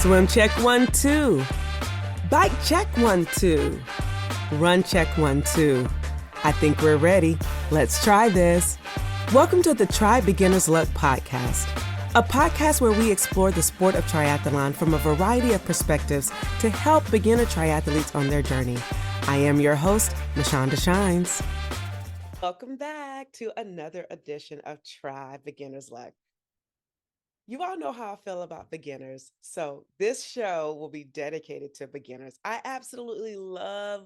Swim check 1, 2. Bike check 1, 2. Run check 1, 2. I think we're ready. Let's try this. Welcome to the Try Beginner's Luck podcast, a podcast where we explore the sport of triathlon from a variety of perspectives to help beginner triathletes on their journey. I am your host, Mashonda Shines. Welcome back to another edition of Try Beginner's Luck. You all know how I feel about beginners, so this show will be dedicated to beginners. I absolutely love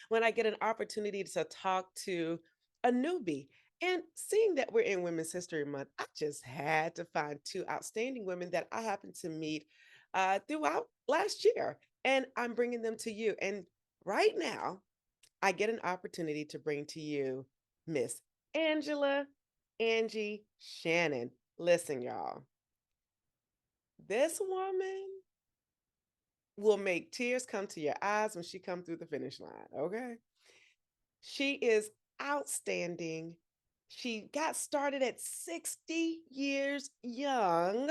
when I get an opportunity to talk to a newbie. And seeing that we're in Women's History Month, I just had to find two outstanding women that I happened to meet throughout last year, and I'm bringing them to you. And right now, I get an opportunity to bring to you Miss Angie Shannon. Listen, y'all, this woman will make tears come to your eyes when she comes through the finish line, okay? She is outstanding. She got started at 60 years young.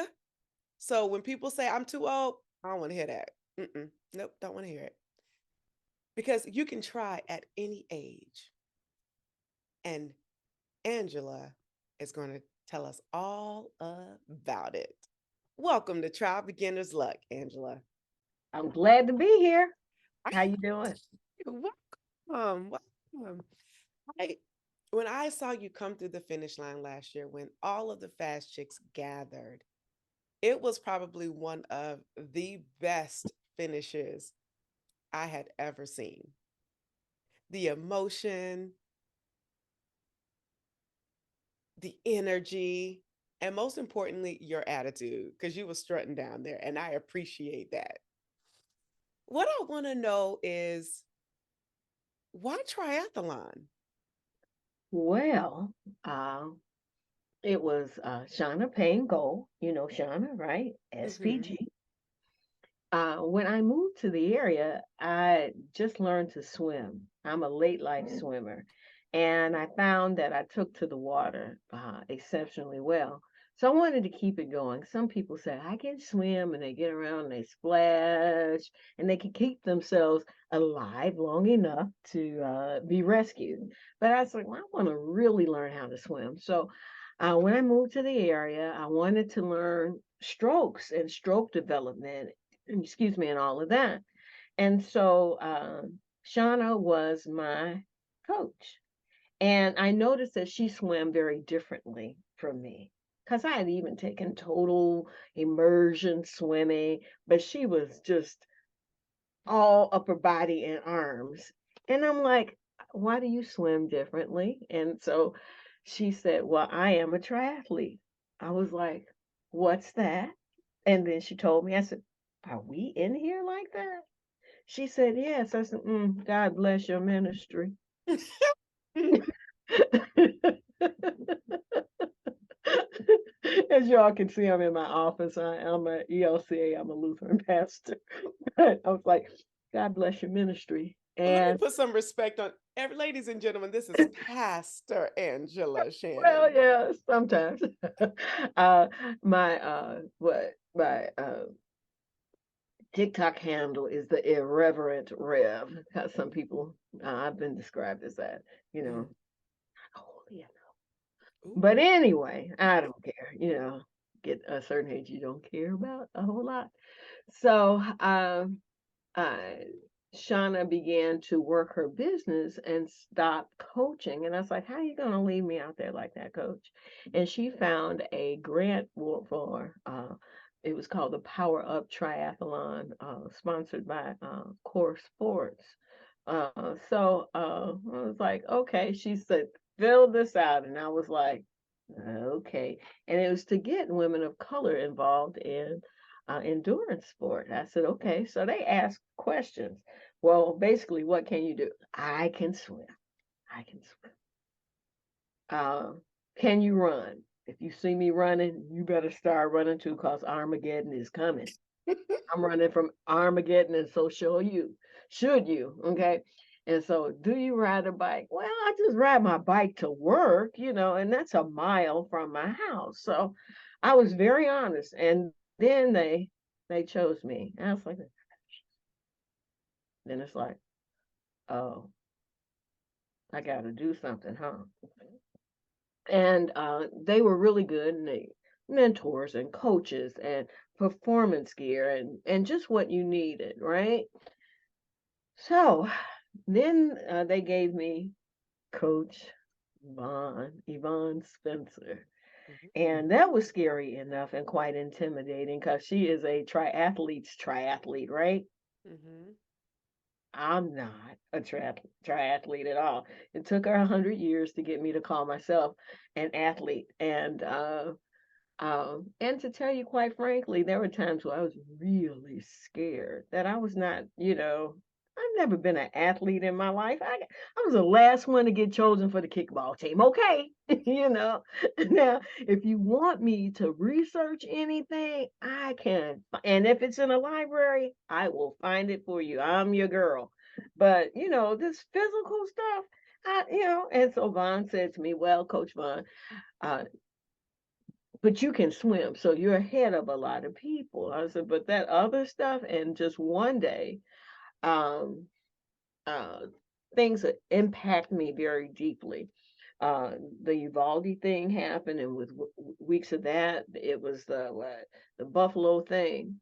So when people say I'm too old, I don't want to hear that. Nope, don't want to hear it. Because you can try at any age. And Angela is going to tell us all about it. Welcome to Try Beginner's Luck, Angela. I'm glad to be here. How you doing? Welcome. When I saw you come through the finish line last year, when all of the fast chicks gathered, it was probably one of the best finishes I had ever seen. The emotion, the energy, and most importantly, your attitude, because you were strutting down there, and I appreciate that. What I want to know is, why triathlon? Well, it was Shauna Payne Gold. You know Shauna, right? SPG. When I moved to the area, I just learned to swim. I'm a late life swimmer. And I found that I took to the water exceptionally well. So I wanted to keep it going. Some people say, I can swim, and they get around and they splash, and they can keep themselves alive long enough to be rescued. But I was like, well, I want to really learn how to swim. So when I moved to the area, I wanted to learn strokes and stroke development, excuse me, and all of that. And so Shauna was my coach. And I noticed that she swam very differently from me because I had even taken total immersion swimming, but she was just all upper body and arms. And I'm like, why do you swim differently? And so she said, well, I am a triathlete. I was like, what's that? And then she told me, I said, are we in here like that? She said, yes. I said, God bless your ministry. As y'all can see, I'm in my office. I'm a ELCA. I'm a Lutheran pastor. But I was like, God bless your ministry. Well, let me And put some respect on every, ladies and gentlemen. This is Pastor Angela Shannon. well, yeah, sometimes. My TikTok handle is the irreverent Rev, because some people I've been described as that. Holy enough. But anyway, I don't care. Get a certain age, you don't care about a whole lot. So Shauna began to work her business and stop coaching. And I was like, how are you going to leave me out there like that, coach? And she found a grant for it was called the Power Up Triathlon, sponsored by Core Sports. So I was like, okay. She said, fill this out. And I was like, okay. And it was to get women of color involved in endurance sport. I said, okay. So they asked questions. Well, basically, what can you do? I can swim. I can swim. Can you run? If you see me running, you better start running too, because Armageddon is coming. I'm running from Armageddon, and so should you. Okay. And so, do you ride a bike? Well, I just ride my bike to work, and that's a mile from my house. So I was very honest. And then they they chose me. And I was like, then it's like, oh, I got to do something, huh? And they were really good, and they mentors and coaches and performance gear and just what you needed, right? So then they gave me Coach Yvonne Spencer. Mhm. And that was scary enough and quite intimidating because she is a triathlete, right? Mhm. I'm not a triathlete at all. It took her 100 years to get me to call myself an athlete. And to tell you quite frankly, there were times where I was really scared that I was not, I've never been an athlete in my life. I was the last one to get chosen for the kickball team. Okay. Now, if you want me to research anything, I can. And if it's in a library, I will find it for you. I'm your girl. But, this physical stuff, and so Vaughn said to me, well, Coach Vaughn, uh, but you can swim, so you're ahead of a lot of people. I said, but that other stuff, and just one day, um, uh, things that impact me very deeply. Uh, the Uvalde thing happened, and with weeks of that, it was the Buffalo thing,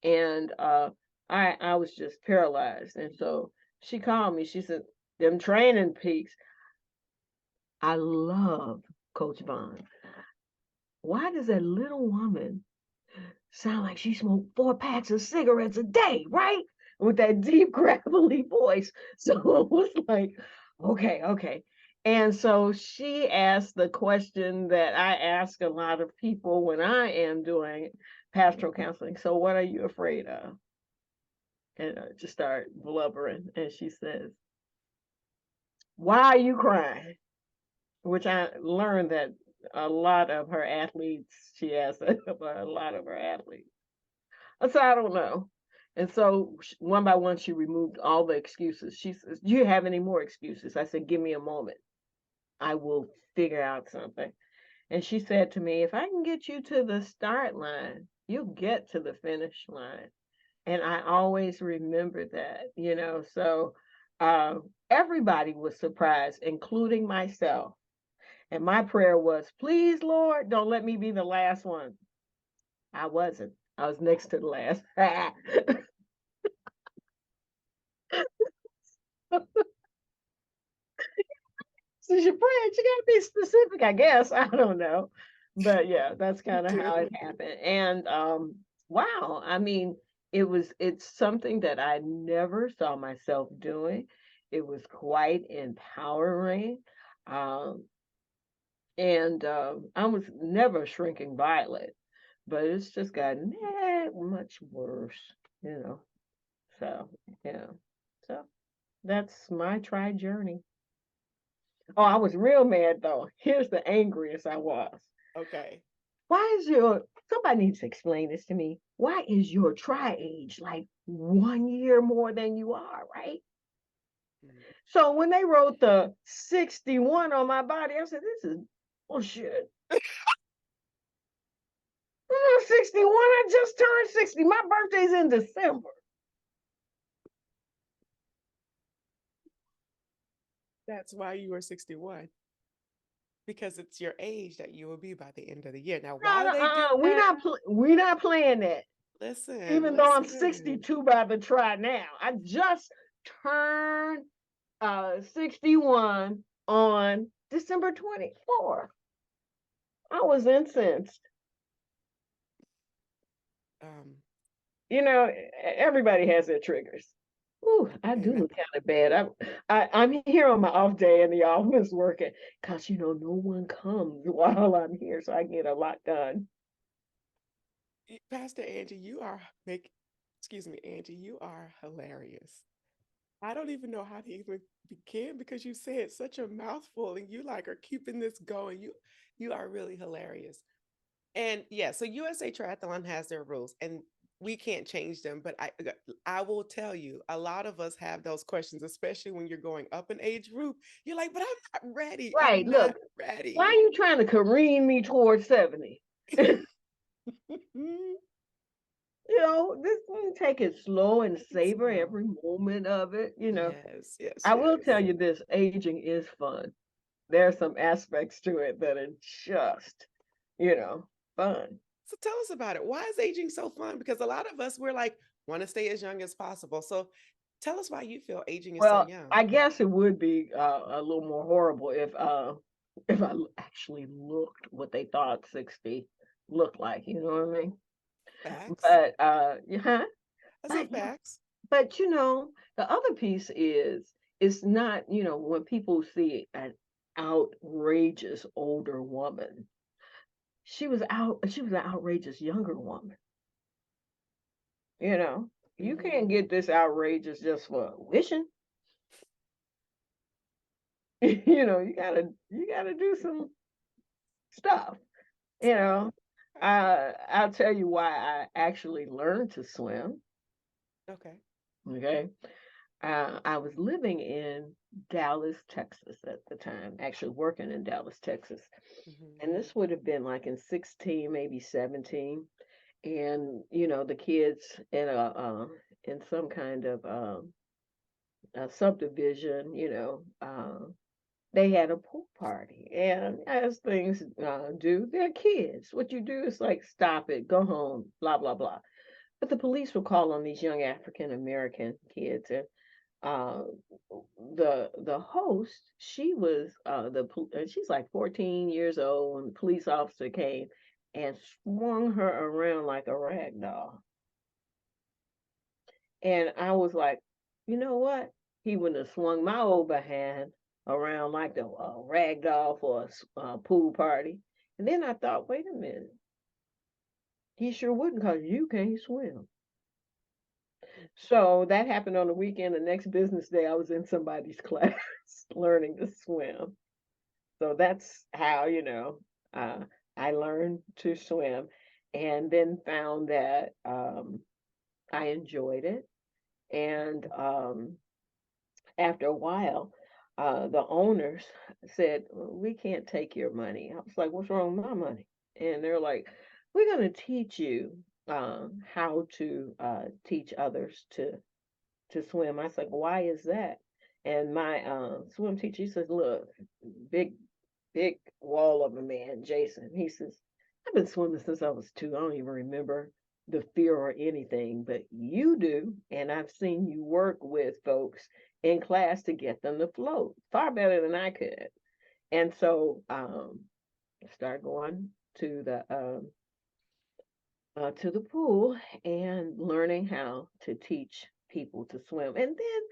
and I was just paralyzed. And so she called me. She said, "Them training peaks." I love Coach Vaughn. Why does that little woman sound like she smoked 4 packs of cigarettes a day, right? With that deep, gravelly voice. So it was like, okay, okay. And so she asked the question that I ask a lot of people when I am doing pastoral counseling. So, what are you afraid of? And I just start blubbering. And she says, why are you crying? Which I learned that a lot of her athletes, she asked a lot of her athletes. So I don't know. And so one by one, she removed all the excuses. She says, do you have any more excuses? I said, give me a moment. I will figure out something. And she said to me, if I can get you to the start line, you'll get to the finish line. And I always remember that. So uh, everybody was surprised, including myself. And my prayer was, please, Lord, don't let me be the last one. I wasn't. I was next to the last. Since you're praying, you gotta be specific, I guess. I don't know. But yeah, that's You kind of how it do. happened. And wow, I mean, it's something that I never saw myself doing. It was quite empowering. Um, and I was never a shrinking violet, but it's just gotten much worse. So yeah. So that's my tri journey. Oh, I was real mad though. Here's the angriest I was. Okay. Why is somebody needs to explain this to me. Why is your tri age like 1 year more than you are, right? Mhm. So when they wrote the 61 on my body, I said, this is bullshit. I'm 61. I just turned 60. My birthday's in December. That's why you were 61, because it's your age that you will be by the end of the year. Now, No, why no, they did we that? not we not playing that. Listen, Even though I'm listen. 62 by the try now, I just turned 61 on December 24th. I was incensed. Um, Everybody has their triggers. Ooh, I do Amen. look kind of bad. I'm here on my off day in the office working because no one comes while I'm here, so I get a lot done. Pastor Angie, excuse me, Angie, you are hilarious. I don't even know how to even begin because you said such a mouthful and you like are keeping this going. You are really hilarious. And yeah, so USA Triathlon has their rules and we can't change them, but I will tell you, a lot of us have those questions, especially when you're going up an age group. You're like, but I'm not ready. Right? I'm not Look, why are ready. you trying to careen me towards 70? This take it slow and Take it savor slow. every moment of it. Yes, yes, I will tell yes. you this, aging is fun. There are some aspects to it that are just, you know, fun. So tell us about it. Why is aging so fun? Because a lot of us, we're like, want to stay as young as possible. So tell us why you feel aging is so Well, young. I guess it would be a little more horrible if actually looked what they thought 60 looked like, you know what I mean? Facts. But yeah, I said but facts. but the other piece is it's not, when people see an outrageous older woman, she was an outrageous younger woman, you know. You can't Hmm. get this outrageous just for wishing. You gotta do some stuff, you know. I'll tell you why I actually learned to swim. Okay. Okay. I was living in Dallas, Texas at the time, actually working in Dallas, Texas. Hmm. And this would have been like in 16, maybe 17. And, the kids in some kind of a subdivision, they had a pool party. And as things do, they're kids. What you do is like, stop it, go home, blah, blah, blah. But the police would call on these young African American kids, and uh, the host, she's like 14 years old, and the police officer came and swung her around like a rag doll. And I was like, you know what? He wouldn't have swung my old behind around like the rag doll for a pool party. And then I thought, wait a minute, he sure wouldn't, because you can't swim. So that happened on the weekend. The next business day, I was in somebody's class learning to swim. So that's how, uh, I learned to swim, and then found that I enjoyed it. And after a while, the owners said, "Well, we can't take your money." I was like, "What's wrong with my money?" And they're like, "We're going to teach you how to teach others to swim." I was like, "Why is that?" And my swim teacher, he says, "Look, big, big wall of a man, Jason." He says, "I've been swimming since I was 2. I don't even remember the fear or anything, but you do. And I've seen you work with folks in class to get them to float far better than I could." And so I started going to the pool and learning how to teach people to swim. And then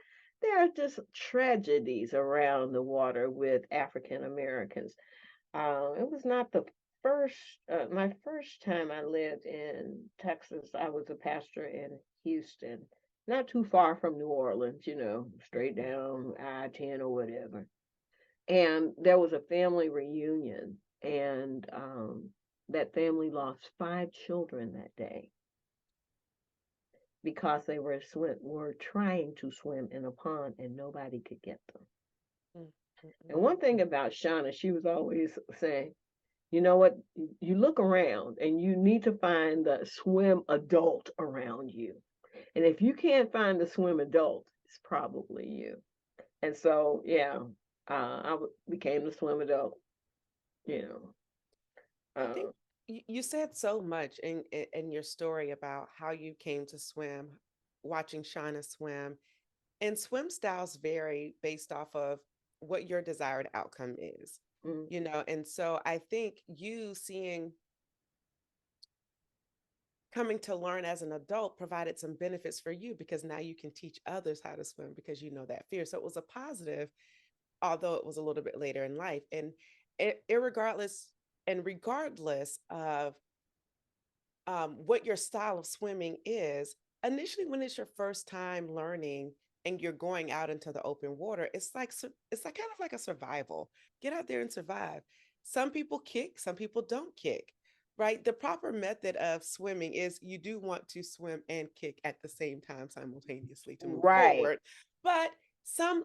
there are just tragedies around the water with African Americans. It was not first, my first time I lived in Texas. I was a pastor in Houston, not too far from New Orleans, straight Mhm. down I-10 or whatever. And there was a family reunion, and that family lost 5 children that day because they were trying to swim in a pond and nobody could get them. Mm, mm, And mm. one thing about Shauna, she was always saying, you know what, you look around and you need to find the swim adult around you. And if you can't find the swim adult, it's probably you. And so, yeah, became the swim adult, you know. I think Uh, you said so much in your story about how you came to swim, watching Shauna swim, and swim styles vary based off of what your desired outcome is, mm, and so I think you seeing coming to learn as an adult provided some benefits for you because now you can teach others how to swim because you know that fear. So it was a positive, although it was a little bit later in life. And irregardless and regardless of what your style of swimming is, initially when it's your first time learning and you're going out into the open water, it's like kind of like a survival. Get out there and survive. Some people kick, some people don't kick. Right? The proper method of swimming is you do want to swim and kick at the same time simultaneously to move right. forward. But some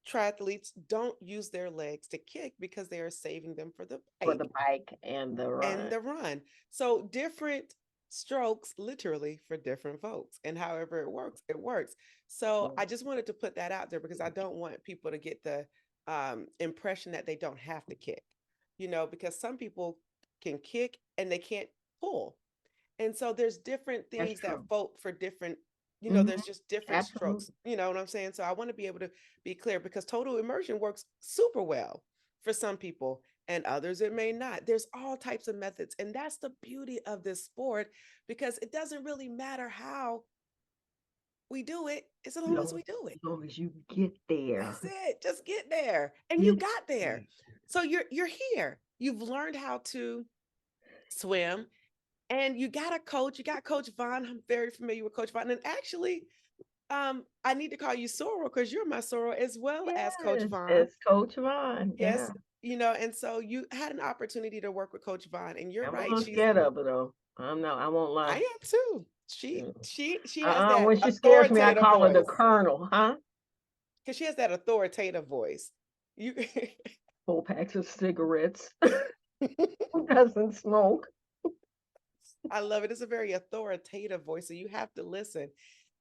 triathletes don't use their legs to kick because they are saving them for the For the bike bike and the and run. the run. So different strokes literally for different folks. And however it works, it works. So Mm. I just wanted to put that out there because I don't want people to get the impression that they don't have to kick, because some people can kick and they can't pull. And so there's different That's things that true. vote for different, Hmm. there's just different strokes, Absolutely. you know what I'm saying? So I want to be able to be clear because total immersion works super well for some people and others it may not. There's all types of methods. And that's the beauty of this sport because it doesn't really matter how we do it, as long as Long, we do it. long as you get there, That's it. Just get there. And you you got there. get So you're here. You've learned how to swim and you got a coach. You got Coach Vaughn. I'm very familiar with Coach Vaughn. And actually, I need to call you Sorrel because you're my Sorrel as well there. as Coach Yes, Vaughn. it's Coach Vaughn. Yeah. Yes, and so you had an opportunity to work with Coach Vaughn, and you're I'm a right. little scared of her though. I'm not, I won't I lie. am too. She Mm. she she has that When she scares me, I authoritative call her the voice Colonel, huh? because she has that authoritative voice. You, 4 packs of cigarettes. Who doesn't smoke? I love it. It's a very authoritative voice, so you have to listen.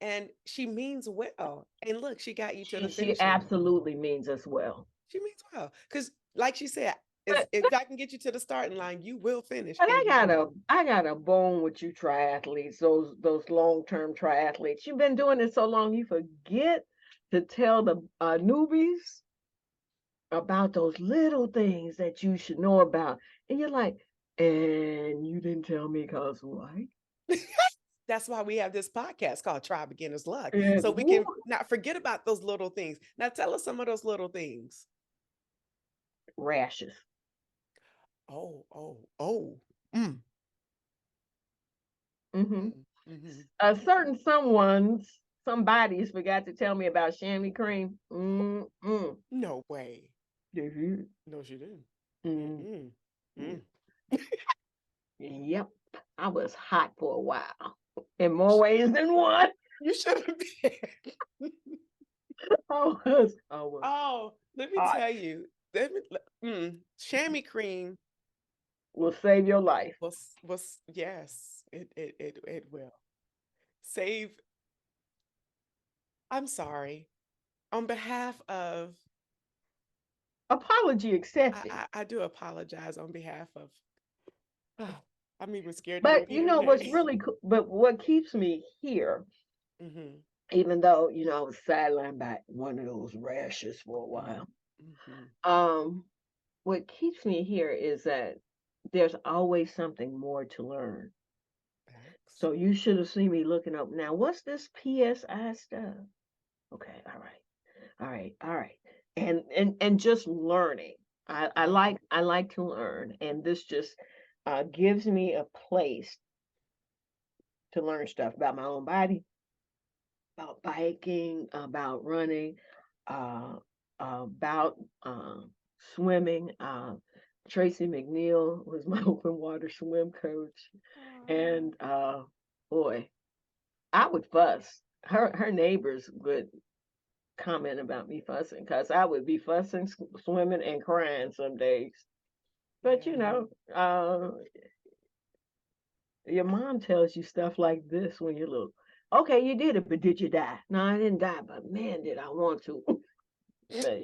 And she means well. And look, she got you to the She finish line. absolutely means us well. She means well because, like she said, But if I can get you to the starting line, you will finish, but and you will. I got a bone with you triathletes, those long-term triathletes. You've been doing it so long, you forget to tell the newbies about those little things that you should know about. And you're like, and you didn't tell me cause why? That's why we have this podcast called Try Beginner's Luck. And So we woo, can not forget about those little things. Now tell us some of those little things. rashes. Oh, oh, oh. Mm, Hmm. mm, mhm. A certain somebody's forgot to tell me about chamois cream. Mm-mm. No way. Mhm. No, she didn't. Mm. Mm-mm. Mm. Mm. Yep. I was hot for a while in more ways than one. You should have been. I was Oh, let me hot. tell you. Chamois cream Will save your life. was yes, it will save. I'm sorry on behalf of. Apology I, accepted. I, I do apologize on behalf of. I'm even scared to But repeat you her know what's name. really cool? But what keeps me here, Hmm. even though I was sidelined by one of those rashes for a while. Hmm. Um, what keeps me here is that there's always something more to learn. Facts. So you should have seen me looking up. Now, what's this PSI stuff? Okay, all right, and just learning. Wow. I like to learn, and this just gives me a place to learn stuff about my own body, about biking, about running, uh, about swimming. Tracy McNeil was my open water swim coach, Aw. and boy, I would fuss. Her neighbors would comment about me fussing because I would be fussing, swimming, and crying some days. But Yeah. your mom tells you stuff like this when you're little. Okay, you did it, but did you die? No, I didn't die, but man, did I want to. But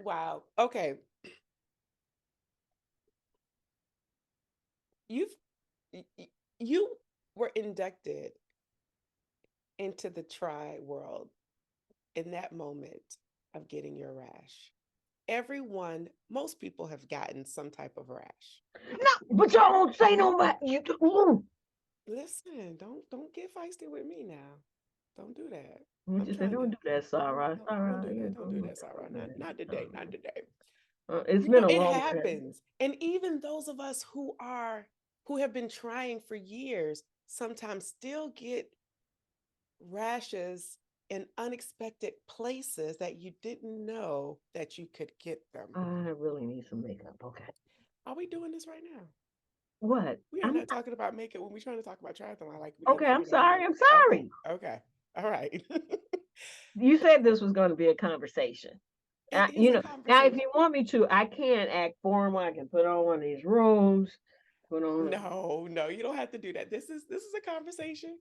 Wow. Okay. You've you were inducted into the tri world in that moment of getting your rash. Most people have gotten some type of rash. no, but y'all don't say no about you. Listen, don't get feisty with me now. Don't do that. You I'm just say, trying to don't do that, Sarah. don't Sarah, do yeah, that. Don't do that, Sarah. don't do Not that. today. Not today. It's been a It long time. happens. And even those of us who have been trying for years sometimes still get rashes in unexpected places that you didn't know that you could get them. I really need some makeup. Okay. Are we doing this right now? What? We are not talking about makeup when we're trying to talk about triathlon. Like we Okay, gotta I'm figure that sorry. out. I'm Okay, sorry. okay, all right. You said this was going to be a conversation. It is a Now if conversation. you want me to, I can act formal. I can put on one of these rooms. put on. No, you don't have to do that. This is a conversation.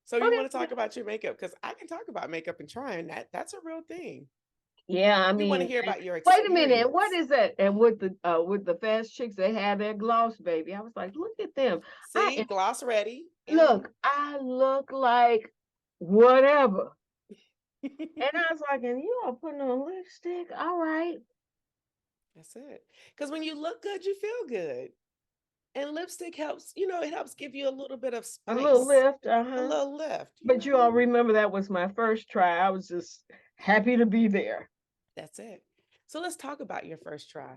So you want to Okay. talk about your makeup? Because I can talk about makeup and trying that. That's a real thing. Yeah, I We want to mean, hear about your wait a minute. And what experience. is that? And with the fast chicks, they have their gloss, baby. I was like, look at them. I See, am, gloss ready. look, I look like whatever. And I was like, and you are putting on lipstick? All right. That's it. Because when you look good, you feel good. And lipstick helps, it helps give you a little bit of A little spice, lift, a uh-huh. little lift, But you all remember that was my first try. I was just happy to be there. That's it. So let's talk about your first try.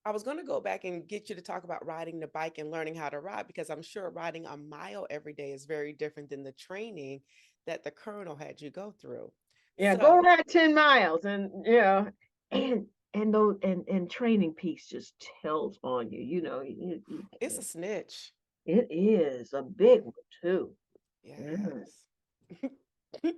I was going to go back and get you to talk about riding the bike and learning how to ride because I'm sure riding a mile every day is very different than the training that the colonel had you go through. Yeah, go So ride 10 miles and and those and Training Peaks just tells on you, it's a snitch. it is a big one too. Mm. Yes.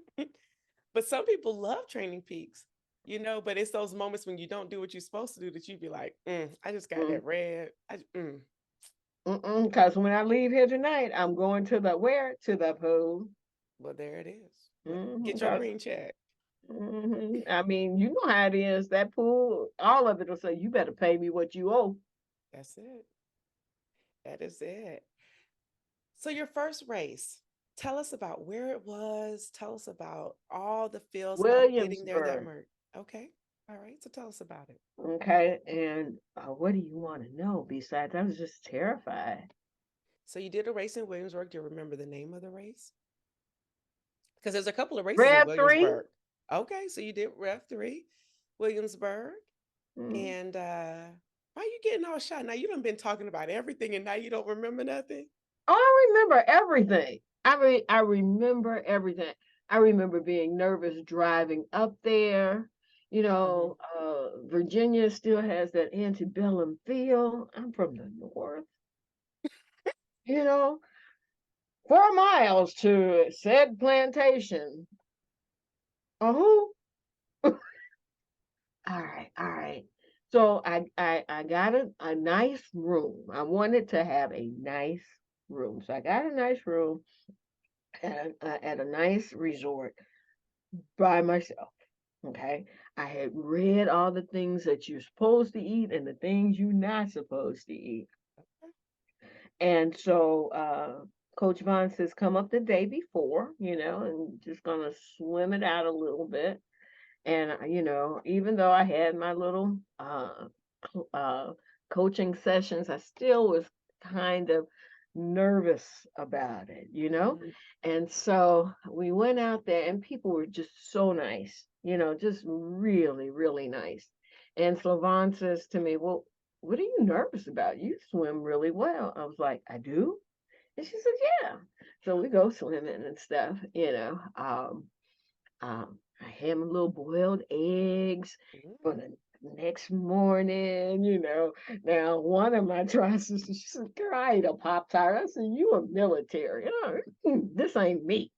But some people love training peaks, but it's those moments when you don't do what you're supposed to do that you be like, I just got Mm. that red. Because when I leave here tonight, I'm going to the where? To the pool. Well, there it is. Mm-hmm. Get your green check. I mean, you know how it is. That pool, all of it will say, you better pay me what you owe. That's it. That is it. So your first race, tell us about where it was. Tell us about all the feels about getting there that Williamsburg. morning. Okay. All right. So tell us about it. Okay. And what do you want to know besides? I was just terrified. So you did a race in Williamsburg. Do you remember the name of the race? Because there's a couple of races in Rev 3? Williamsburg. Okay. So you did Rev 3, Williamsburg. Mm. And why are you getting all shy? Now you done been talking about everything and now you don't remember nothing? Oh, I remember everything. I remember everything. I remember being nervous driving up there. Mm-hmm. Virginia still has that antebellum feel. I'm from the north, you know, 4 miles to said plantation. Oh, all right, all right. So I got a nice room. I wanted to have a nice room. So I got a nice room at a nice resort by myself. Okay. I had read all the things that you're supposed to eat and the things you're not supposed to eat. And so Coach Vaughn says, come up the day before, and just gonna swim it out a little bit. And even though I had my little coaching sessions, I still was kind of nervous about it. Mm-hmm. And so we went out there, and people were just so nice, just really, really nice. And Slavon says to me, well, what are you nervous about? You swim really well. I was like, I do? And she said, yeah. So we go swimming and stuff. I had my little boiled eggs for the next morning. Now, one of my tries, she said, girl, I ate a Pop-Tart. I said, you a military. This ain't me.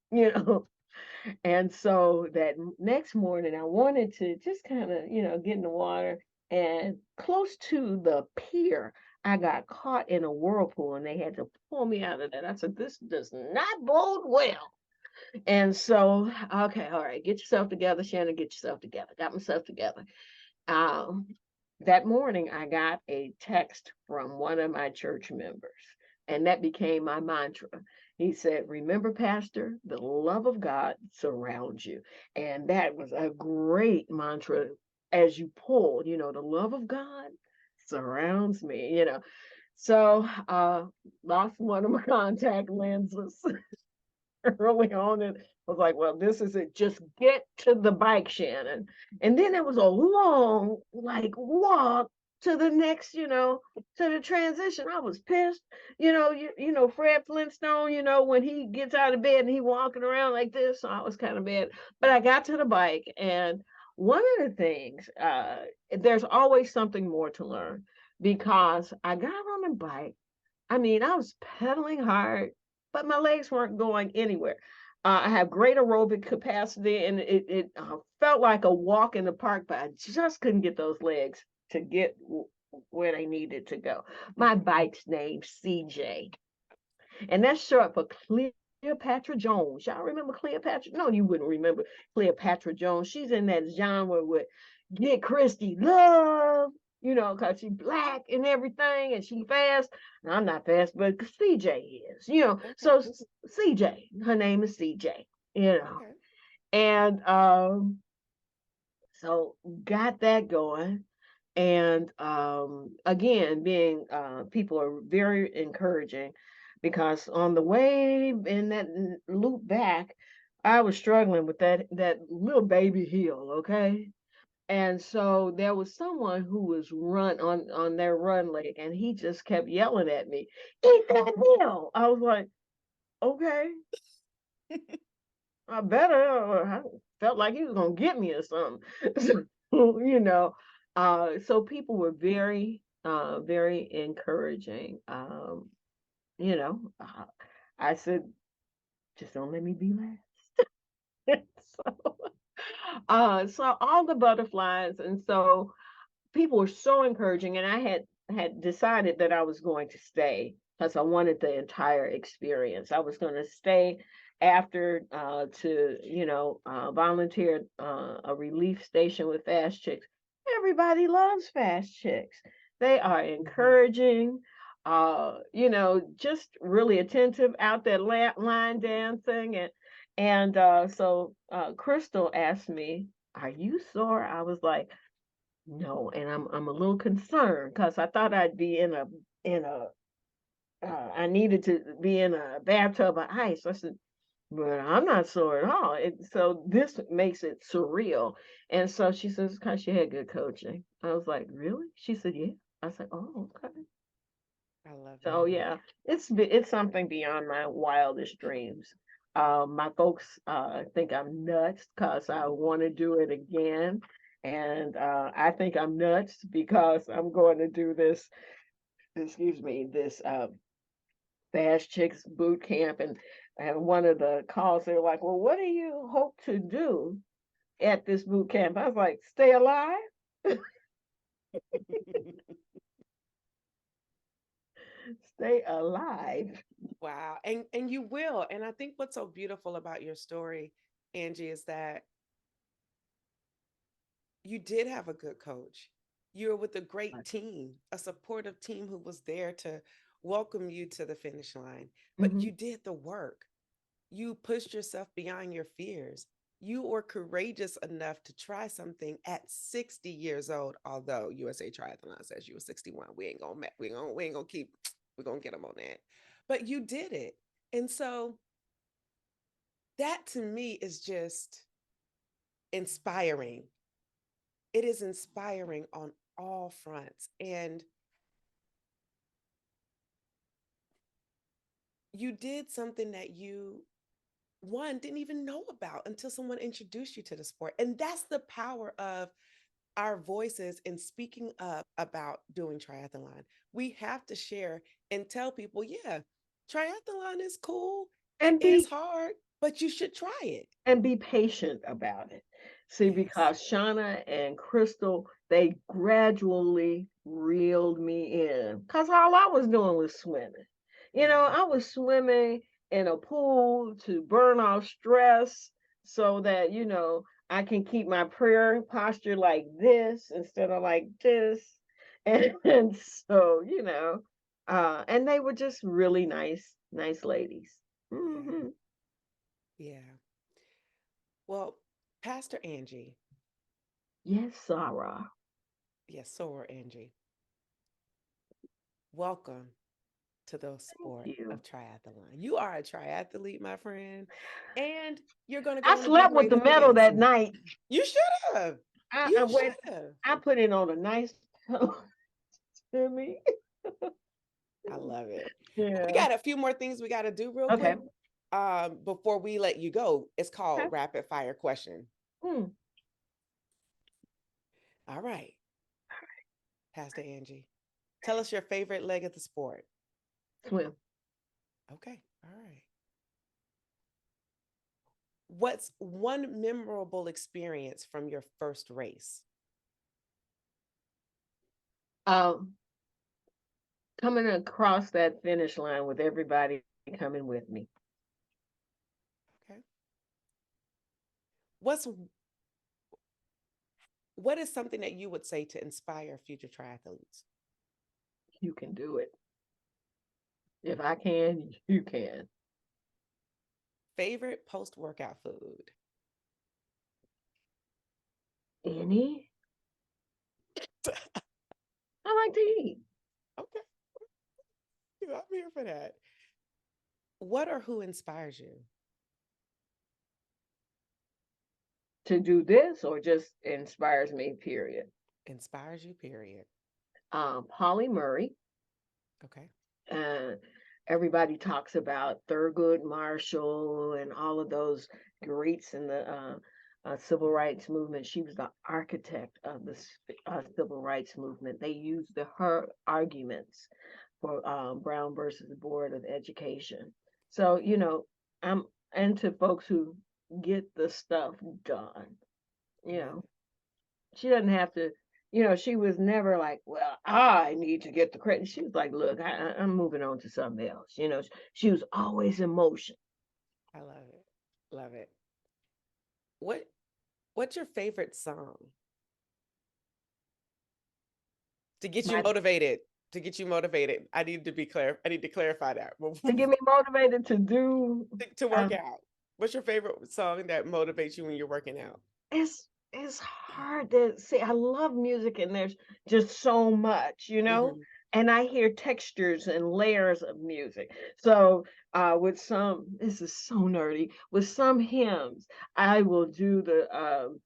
And so that next morning, I wanted to just kind of, get in the water. And close to the pier, I got caught in a whirlpool and they had to pull me out of that. I said, this does not bode well. And so, okay, all right, get yourself together, Shannon, get yourself together. Got myself together. Um, that morning, I got a text from one of my church members, and that became my mantra. He said, remember, Pastor, the love of God surrounds you. And that was a great mantra as you pull, the love of God surrounds me. So, lost one of my contact lenses early on and was like, well, this is it. Just get to the bike, Shannon. And then it was a long, walk to the next, to the transition. I was pissed. Fred Flintstone, when he gets out of bed and he walking around like this. So I was kind of mad. But I got to the bike, and one of the things, there's always something more to learn because I got on the bike. I mean, I was pedaling hard, but my legs weren't going anywhere. I have great aerobic capacity, and it felt like a walk in the park, but I just couldn't get those legs to get where they needed to go. My bike's named CJ, and that's short for Cleopatra Jones. Y'all remember Cleopatra? No, you wouldn't remember Cleopatra Jones. She's in that genre with Get Christy Love, because she's black and everything, and she fast. And I'm not fast, but CJ is, Okay. So CJ, her name is CJ, Okay. and so got that going. And again, being people are very encouraging, because on the way in that loop back, I was struggling with that little baby heel, okay? And so there was someone who was run on their run leg, and he just kept yelling at me, "Eat that heel!" I was like, "Okay, I better." I felt like he was gonna get me or something. So, so people were very encouraging. I said, just don't let me be last. so, so all the butterflies, and so people were so encouraging, and I had decided that I was going to stay because I wanted the entire experience. I was going to stay after to volunteer a relief station with Fast Chicks. Everybody loves Fast Chicks. They are encouraging, just really attentive out there line dancing, and Crystal asked me, "Are you sore?" I was like, no, and I'm a little concerned because I thought I'd be in a I needed to be in a bathtub of ice. I said, but I'm not sore at all. So this makes it surreal. And so she says, because she had good coaching. I was like, really? She said, yeah. I said, oh, okay. I love So it. yeah, it's something beyond my wildest dreams. My folks think I'm nuts because I want to do it again, and I think I'm nuts because I'm going to do this. Excuse me, this Fast Chicks boot camp, and one of the calls they're like, "Well, what do you hope to do at this boot camp?" I was like, "Stay alive, stay alive." Wow. And you will. And I think what's so beautiful about your story, Angie, is that you did have a good coach. You were with a great team, a supportive team who was there to welcome you to the finish line. But Mm-hmm. you did the work. You pushed yourself beyond your fears. You were courageous enough to try something at 60 years old, although USA Triathlon says you were 61. We ain't gonna keep, we're gonna get them on that. But you did it. And so that to me is just inspiring. It is inspiring on all fronts. And you did something that you, one, didn't even know about until someone introduced you to the sport. And that's the power of our voices in speaking up about doing triathlon. We have to share and tell people, yeah, triathlon is cool. It And is be hard, but you should try it. and be patient about it. See, Yes. because Shauna and Crystal, they gradually reeled me in. Because all I was doing was swimming. Yeah. I was swimming in a pool to burn off stress so that, I can keep my prayer posture like this instead of like this. And so, and they were just really nice ladies. Yeah. Hmm. Yeah. Well, Pastor Angie, Yes, Sarah. yes, so are Angie. Welcome to the Thank sport you. of triathlon. You are a triathlete, my friend, and you're going to I go on to be slept with great the medal again that soon. night. You should have. I You went. should have. I put it on a nice pillow to me. I love it. We Yeah. got a few more things we got to do real Okay. quick before we let you go. It's Okay. called rapid fire question. Hmm. All right, Pastor Angie, tell us your favorite leg of the sport. Swim. Okay. All right. What's one memorable experience from your first race? Um, Coming across that finish line with everybody coming with me. Okay. What is something that you would say to inspire future triathletes? You can do it. If I can, you can. Favorite post-workout food? Any? I like to eat. Okay, I'm here for that. What or who inspires you? To do this or just inspires me, period. Inspires you, period. Polly Murray. Okay. And everybody talks about Thurgood Marshall and all of those greats in the civil rights movement. She was the architect of the civil rights movement. They used her arguments for Brown versus the Board of Education. So, I'm into folks who get the stuff done. You Love know, it. she doesn't have to, she was never like, well, I need to get the credit. She was like, look, I'm moving on to something else. She was always in motion. I love it. Love it. What what's your favorite song to get you My, motivated? To get you motivated. I need to be clear. I need to clarify that. to get me motivated to do, To work out. What's your favorite song that motivates you when you're working out? it's hard to say. I love music and there's just so much. Hmm. And I hear textures and layers of music. So with some, this is so nerdy, with some hymns, I will do the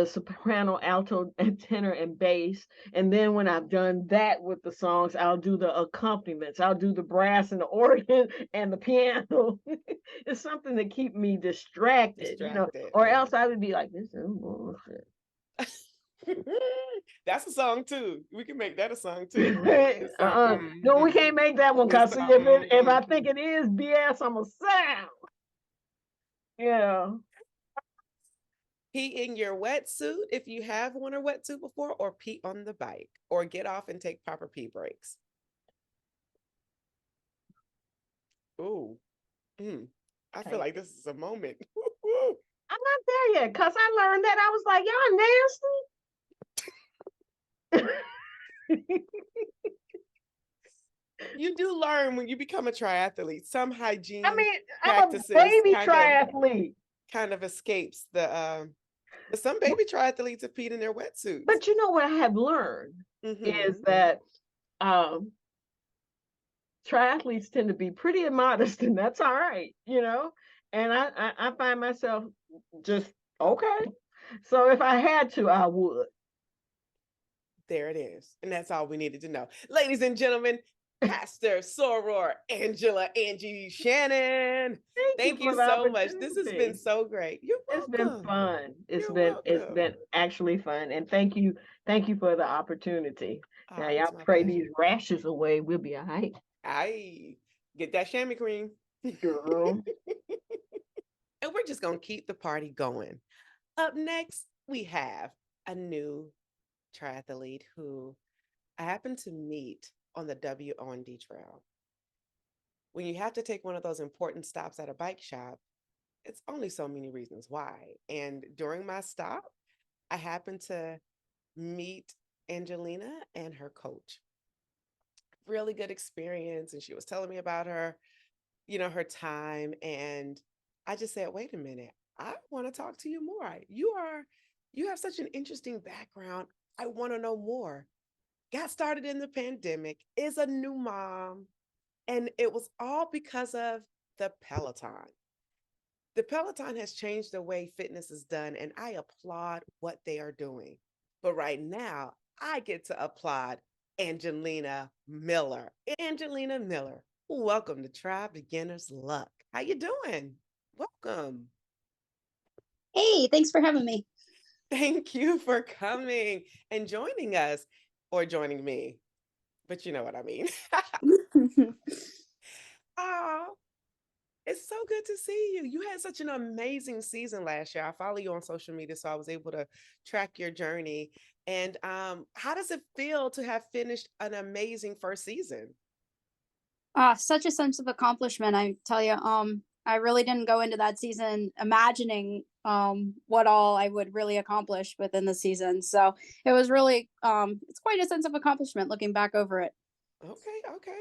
soprano, alto, and tenor and bass. And then when I've done that with the songs, I'll do the accompaniments. I'll do the brass and the organ and the piano. It's something to keep me distracted, Distracted. or Yeah. else I would be like, this is bullshit. That's a song too. We can make that a song too. It's like, No, we can't make that one because it's if I think it is BS, I'm a sound. Yeah. pee in your wetsuit if you have worn a wetsuit before, or pee on the bike, or get off and take proper pee breaks. Ooh, mm, I feel like this is a moment. I'm not there yet because I learned that I was like, y'all nasty. You do learn when you become a triathlete. Some hygiene I mean, I'm a practices baby triathlete. kind of escapes but some baby triathletes have peed in their wetsuits. But you know what I have learned is that triathletes tend to be pretty immodest, and that's all right. And I find myself just okay. So if I had to, I would. There it is. And that's all we needed to know. Ladies and gentlemen, Pastor Soror Angela Angie Shannon. Thank Thank you you for the so much. This has been opportunity. so great. You're It's been welcome. fun. It's You're been welcome. actually fun. And thank you for the opportunity. Now It's y'all my pray pleasure. these rashes away. We'll be all right. I get that chamois cream. Girl. And we're just going to keep the party going. Up next, we have a new triathlete who I happened to meet on the WOND trail. When you have to take one of those important stops at a bike shop, it's only so many reasons why. And during my stop, I happened to meet Angelina and her coach. Really good experience. And she was telling me about her time. And I just said, wait a minute, I want to talk to you more. You have such an interesting background. I want to know more. Got started in the pandemic, is a new mom, and it was all because of the Peloton. The Peloton has changed the way fitness is done, and I applaud what they are doing. But right now, I get to applaud Angelina Miller. Angelina Miller, welcome to Try Beginner's Luck. How you doing? Welcome. Hey, thanks for having me. Thank you for coming and joining us, or joining me, but you know what I mean. Oh, it's so good to see you. You had such an amazing season last year. I follow you on social media, so I was able to track your journey. And how does it feel to have finished an amazing first season? Such a sense of accomplishment, I tell you. I really didn't go into that season imagining what all I would really accomplish within the season. So it was really it's quite a sense of accomplishment looking back over it. Okay, okay.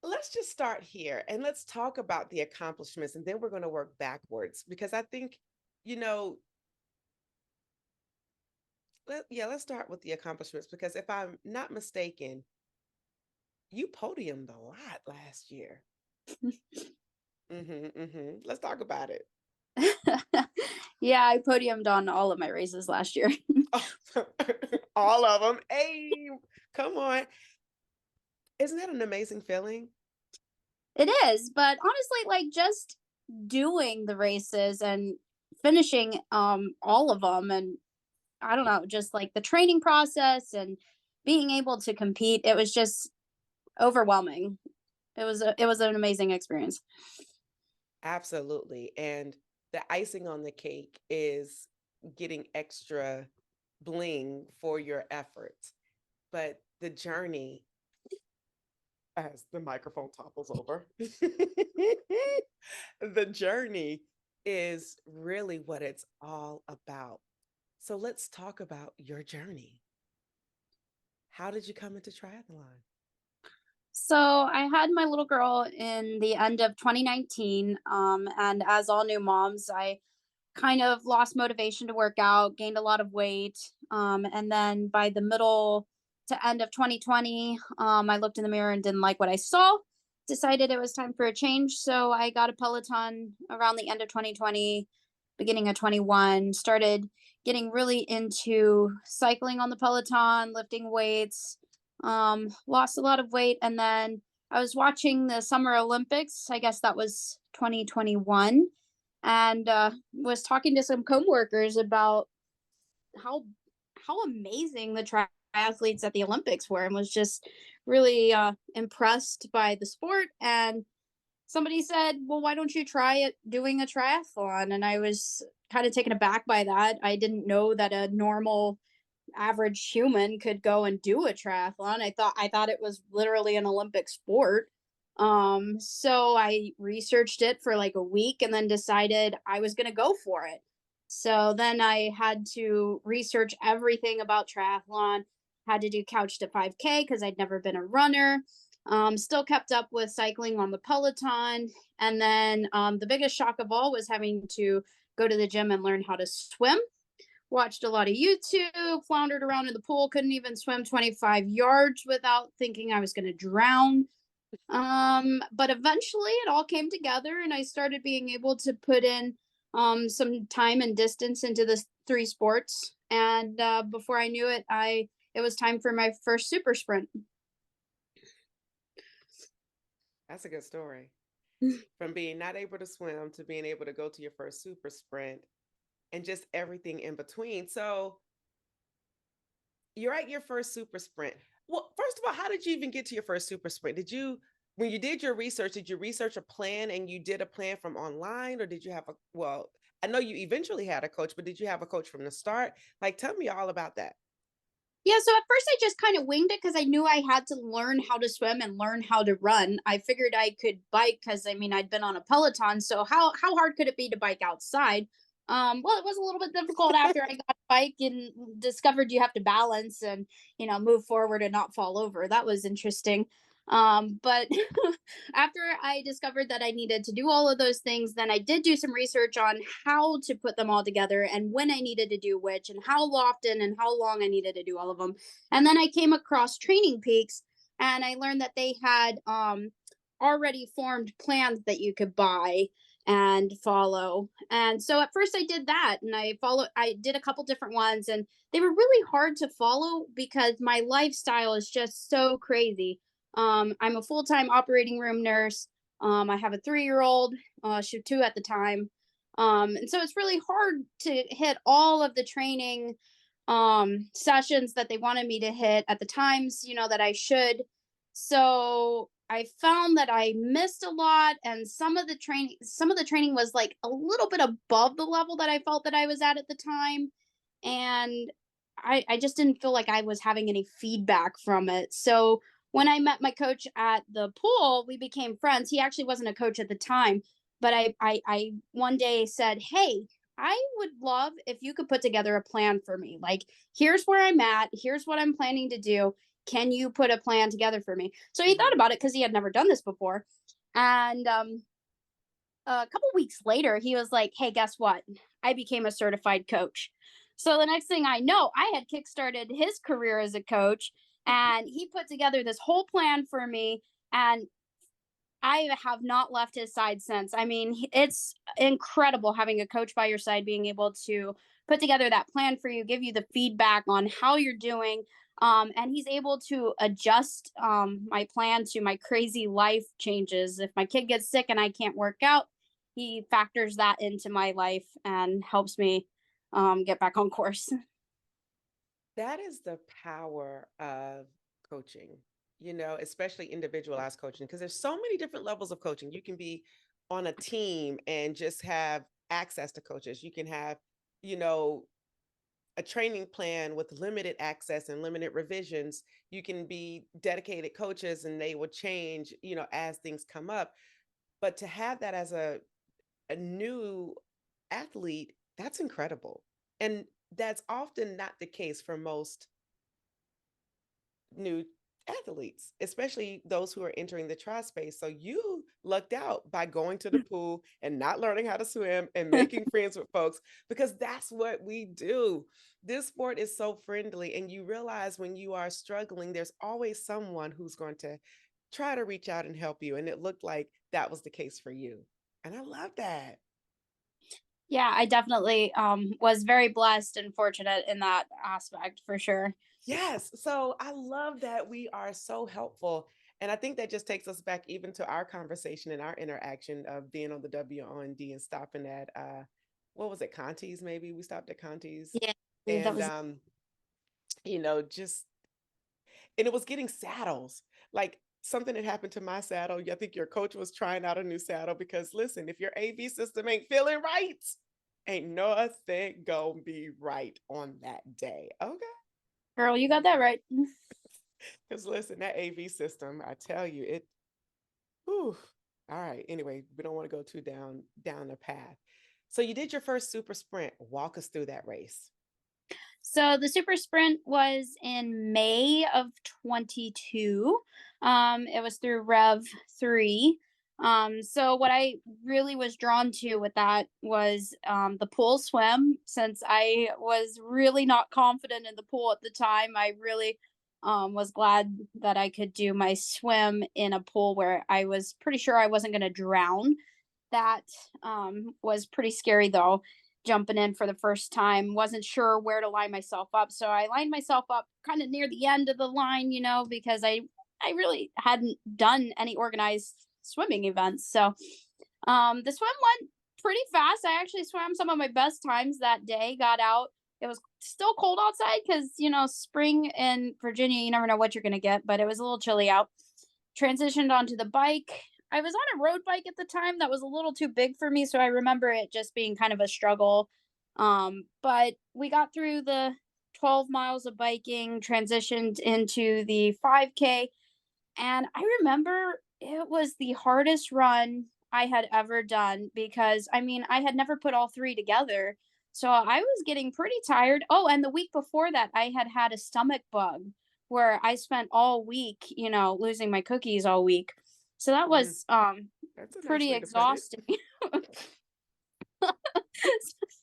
Let's just start here and let's talk about the accomplishments, and then we're going to work backwards because I think, you know, let's start with the accomplishments because if I'm not mistaken, you podiumed a lot last year. Let's talk about it. Yeah, I podiumed on all of my races last year. Oh, all of them. Hey, come on. Isn't that an amazing feeling? It is, but honestly, like just doing the races and finishing all of them, and I don't know, just like the training process and being able to compete, it was just overwhelming. It was an amazing experience. Absolutely. And the icing on the cake is getting extra bling for your efforts. But the journey, as the microphone topples over, the journey is really what it's all about. So let's talk about your journey. How did you come into triathlon? So I had my little girl in the end of 2019, and as all new moms, I kind of lost motivation to work out, gained a lot of weight. And then by the middle to end of 2020, I looked in the mirror and didn't like what I saw, decided it was time for a change. So I got a Peloton around the end of 2020, beginning of 21, started getting really into cycling on the Peloton, lifting weights, lost a lot of weight. And then I was watching the Summer Olympics. I guess that was 2021, and was talking to some coworkers about how how amazing the triathletes at the Olympics were, and was just really impressed by the sport. And somebody said, "Well, why don't you try it doing a triathlon?" And I was kind of taken aback by that. I didn't know that a normal average human could go and do a triathlon. I thought it was literally an Olympic sport. So I researched it for like a week and then decided I was going to go for it. So then I had to research everything about triathlon, had to do couch to 5K because I'd never been a runner. Still kept up with cycling on the Peloton. And then the biggest shock of all was having to go to the gym and learn how to swim. Watched a lot of YouTube, floundered around in the pool, couldn't even swim 25 yards without thinking I was going to drown. But eventually it all came together and I started being able to put in some time and distance into the three sports. And before I knew it, it was time for my first super sprint. That's a good story. From being not able to swim to being able to go to your first super sprint and just everything in between. So you're at your first super sprint. Well, first of all, how did you even get to your first super sprint? When you did your research, did you research a plan and you did a plan from online, or did you have I know you eventually had a coach, but did you have a coach from the start? Like, tell me all about that. Yeah, so at first I just kind of winged it because I knew I had to learn how to swim and learn how to run. I figured I could bike because I mean I'd been on a Peloton, so how hard could it be to bike outside? Well, it was a little bit difficult after I got a bike and discovered you have to balance and move forward and not fall over. That was interesting. But after I discovered that I needed to do all of those things, then I did do some research on how to put them all together and when I needed to do which and how often and how long I needed to do all of them. And then I came across Training Peaks and I learned that they had already formed plans that you could buy and follow. And so at first I did that and I did a couple different ones and they were really hard to follow because my lifestyle is just so crazy. I'm a full-time operating room nurse. I have a 3-year-old, she was 2 at the time. And so it's really hard to hit all of the training sessions that they wanted me to hit at the times, that I should. So I found that I missed a lot and some of the training was like a little bit above the level that I felt that I was at the time. And I just didn't feel like I was having any feedback from it. So when I met my coach at the pool, we became friends. He actually wasn't a coach at the time, but I one day said, "Hey, I would love if you could put together a plan for me. Like, here's where I'm at. Here's what I'm planning to do. Can you put a plan together for me?" So he thought Mhm. about it because he had never done this before. And a couple weeks later, he was like, "Hey, guess what? I became a certified coach." So the next thing I know, I had kickstarted his career as a coach, and he put together this whole plan for me. And I have not left his side since. I mean, it's incredible having a coach by your side, being able to put together that plan for you, give you the feedback on how you're doing. And he's able to adjust my plan to my crazy life changes. If my kid gets sick and I can't work out, he factors that into my life and helps me get back on course. That is the power of coaching, especially individualized coaching, because there's so many different levels of coaching. You can be on a team and just have access to coaches. You can have, you know, a training plan with limited access and limited revisions. You can be dedicated coaches and they will change, as things come up. But to have that as a new athlete, that's incredible. And that's often not the case for most new athletes, especially those who are entering the tri space. So you lucked out by going to the pool and not learning how to swim and making friends with folks, because that's what we do. This sport is so friendly, and you realize when you are struggling, there's always someone who's going to try to reach out and help you. And it looked like that was the case for you. And I love that. Yeah, I definitely was very blessed and fortunate in that aspect for sure. Yes. So I love that we are so helpful. And I think that just takes us back even to our conversation and our interaction of being on the WOND and stopping at what was it, Conti's maybe? We stopped at Conti's. Yeah, that And was just and it was getting saddles. Like something had happened to my saddle. I think your coach was trying out a new saddle because listen, if your AV system ain't feeling right, ain't nothing gonna be right on that day. Okay. girl, you got that right. Because listen, that AV system, I tell you, it, whew. All right. Anyway, we don't want to go too down the path. So you did your first super sprint. Walk us through that race. So the super sprint was in May of 22. It was through Rev 3. So what I really was drawn to with that was the pool swim. Since I was really not confident in the pool at the time, I really was glad that I could do my swim in a pool where I was pretty sure I wasn't going to drown. That was pretty scary though, jumping in for the first time. Wasn't sure where to line myself up. So I lined myself up kind of near the end of the line, because I really hadn't done any organized swimming events. So the swim went pretty fast. I actually swam some of my best times that day, got out. It was still cold outside because, spring in Virginia, you never know what you're going to get, but it was a little chilly out. Transitioned onto the bike. I was on a road bike at the time that was a little too big for me, so I remember it just being kind of a struggle. But we got through the 12 miles of biking, transitioned into the 5K, and I remember it was the hardest run I had ever done because I mean, I had never put all three together. So I was getting pretty tired. Oh, and the week before that, I had had a stomach bug where I spent all week, losing my cookies all week. So that Mm, was that's a nice pretty way to put it. exhausting.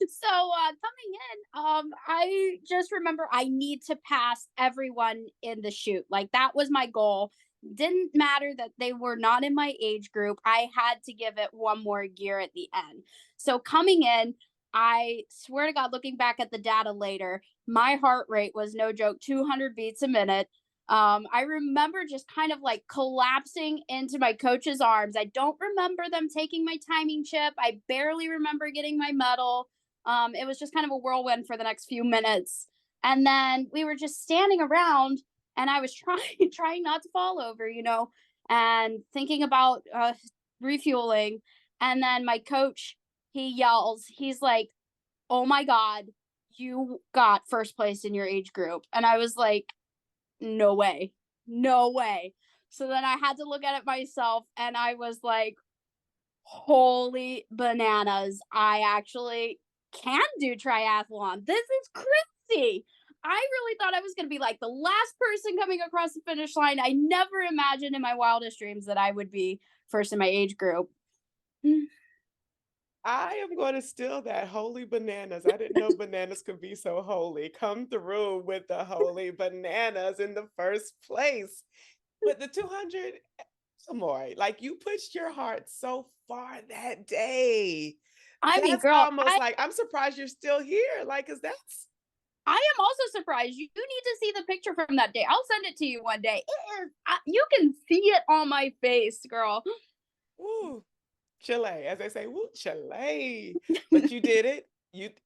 So coming in, I just remember I need to pass everyone in the chute. Like that was my goal. Didn't matter that they were not in my age group. I had to give it one more gear at the end. So coming in, I swear to God, looking back at the data later, my heart rate was no joke, 200 beats a minute. I remember just kind of like collapsing into my coach's arms. I don't remember them taking my timing chip. I barely remember getting my medal. It was just kind of a whirlwind for the next few minutes. And then we were just standing around and I was trying not to fall over, and thinking about refueling. And then my coach, he yells, he's like, "Oh my God, you got first place in your age group. And I was like, no way, no way. So then I had to look at it myself and I was like, holy bananas. I actually can do triathlon. This is crazy. I really thought I was going to be like the last person coming across the finish line. I never imagined in my wildest dreams that I would be first in my age group. I am going to steal that. Holy bananas. I didn't know bananas could be so holy. Come through with the holy bananas in the first place. But the 200, some more. Like you pushed your heart so far that day. I mean, That's girl, almost like I'm surprised you're still here. Like, cause that's I am also surprised. You need to see the picture from that day. I'll send it to you one day. It is, you can see it on my face, girl. woo, Chile. As they say, woo, Chile. But you did it.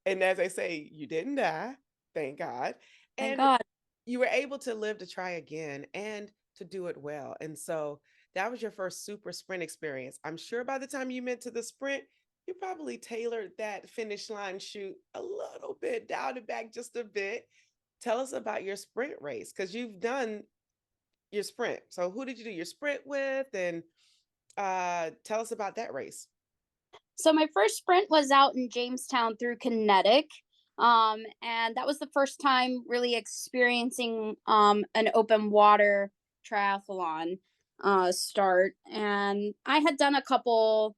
And as they say, you didn't die. Thank God. Thank And God. you were able to live to try again and to do it well. And so that was your first super sprint experience. I'm sure by the time you meant to the sprint, you probably tailored that finish line shoot a little bit, dialed it back just a bit. Tell us about your sprint race because you've done your sprint. So who did you do your sprint with? And tell us about that race. So my first sprint was out in Jamestown through Kinetic. And that was the first time really experiencing an open water triathlon start. And I had done a couple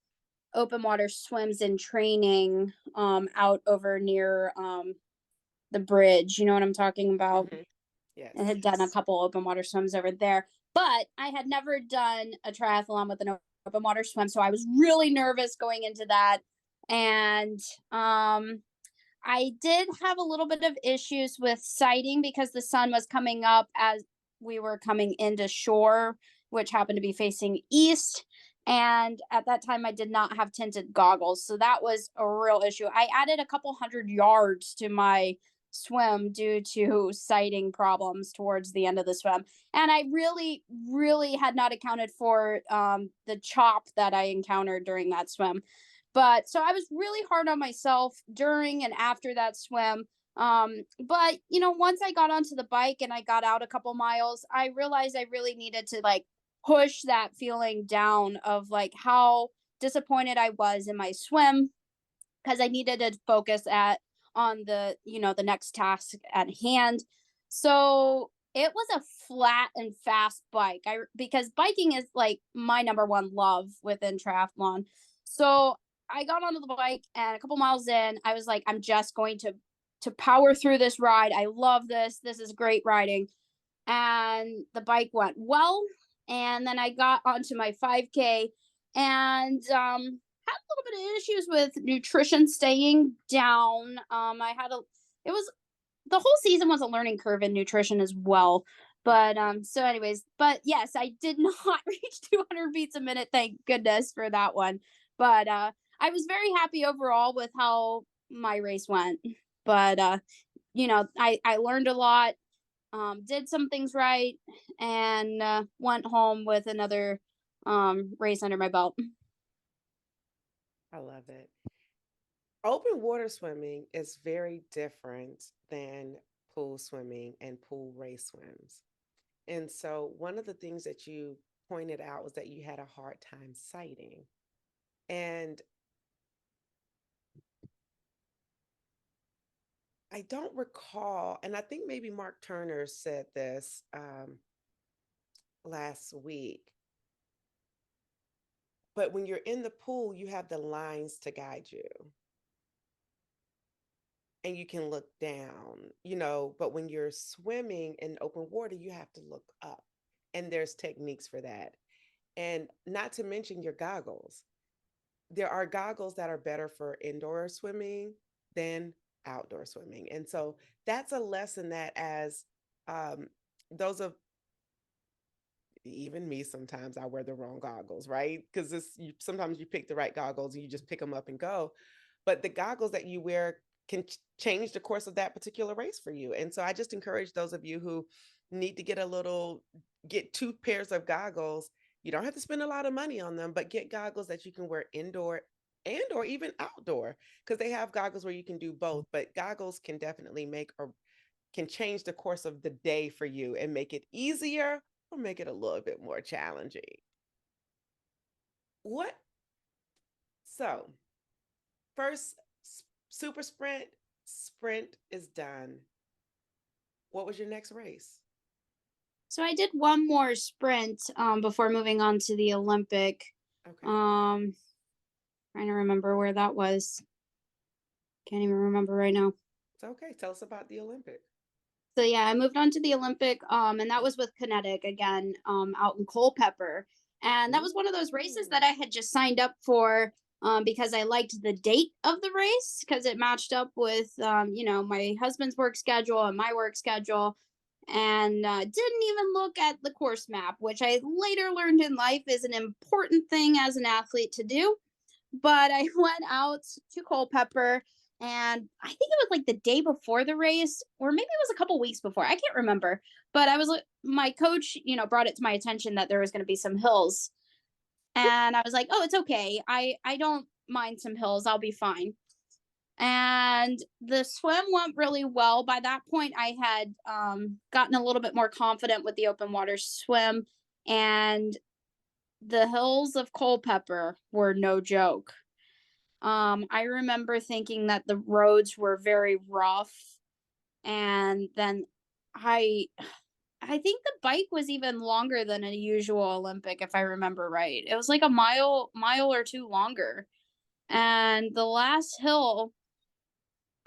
open water swims in training out over near the bridge. You know what I'm talking about? Mhm. Yes. I had done a couple open water swims over there, but I had never done a triathlon with an open water swim. So I was really nervous going into that. And I did have a little bit of issues with sighting because the sun was coming up as we were coming into shore, which happened to be facing east. And at that time, I did not have tinted goggles. So that was a real issue. I added a couple 100 yards to my swim due to sighting problems towards the end of the swim. And I really, really had not accounted for the chop that I encountered during that swim. But so I was really hard on myself during and after that swim. But once I got onto the bike and I got out a couple miles, I realized I really needed to like push that feeling down of like how disappointed I was in my swim because I needed to focus on the next task at hand. So it was a flat and fast bike. Because biking is like my number one love within triathlon. So I got onto the bike and a couple miles in, I was like, I'm just going to power through this ride. I love this. This is great riding. And the bike went well. And then I got onto my 5K and had a little bit of issues with nutrition staying down. It was the whole season was a learning curve in nutrition as well. But so anyways, but yes, I did not reach 200 beats a minute. Thank goodness for that one. But I was very happy overall with how my race went. But I learned a lot, did some things right, and went home with another race under my belt. I love it. Open water swimming is very different than pool swimming and pool race swims. And so, one of the things that you pointed out was that you had a hard time sighting. And I don't recall, and I think maybe Mark Turner said this last week, but when you're in the pool, you have the lines to guide you and you can look down, but when you're swimming in open water, you have to look up. And there's techniques for that. And not to mention your goggles. There are goggles that are better for indoor swimming than outdoor swimming. And so that's a lesson that as those of even me, sometimes I wear the wrong goggles, right? Because sometimes you pick the right goggles and you just pick them up and go. But the goggles that you wear can change the course of that particular race for you. And so I just encourage those of you who need to get 2 pairs of goggles. You don't have to spend a lot of money on them, but get goggles that you can wear indoor and or even outdoor, because they have goggles where you can do both, but goggles can definitely make or can change the course of the day for you and make it easier or make it a little bit more challenging. What? So, first super sprint is done. What was your next race? So I did one more sprint before moving on to the Olympic. Okay. Trying to remember where that was. Can't even remember right now. It's okay. Tell us about the Olympic. So yeah, I moved on to the Olympic, and that was with Kinetic again, out in Culpeper. And that was one of those races that I had just signed up for because I liked the date of the race because it matched up with, my husband's work schedule and my work schedule. And didn't even look at the course map, which I later learned in life is an important thing as an athlete to do. But I went out to Culpeper, and I think it was like the day before the race, or maybe it was a couple weeks before. I can't remember. But I was like, my coach, brought it to my attention that there was going to be some hills, and I was like, oh, it's okay. I don't mind some hills. I'll be fine. And the swim went really well. By that point, I had gotten a little bit more confident with the open water swim, and the hills of Culpeper were no joke. I remember thinking that the roads were very rough, and then I I think the bike was even longer than a usual Olympic, if I remember right. It was like a mile or two longer. And the last hill,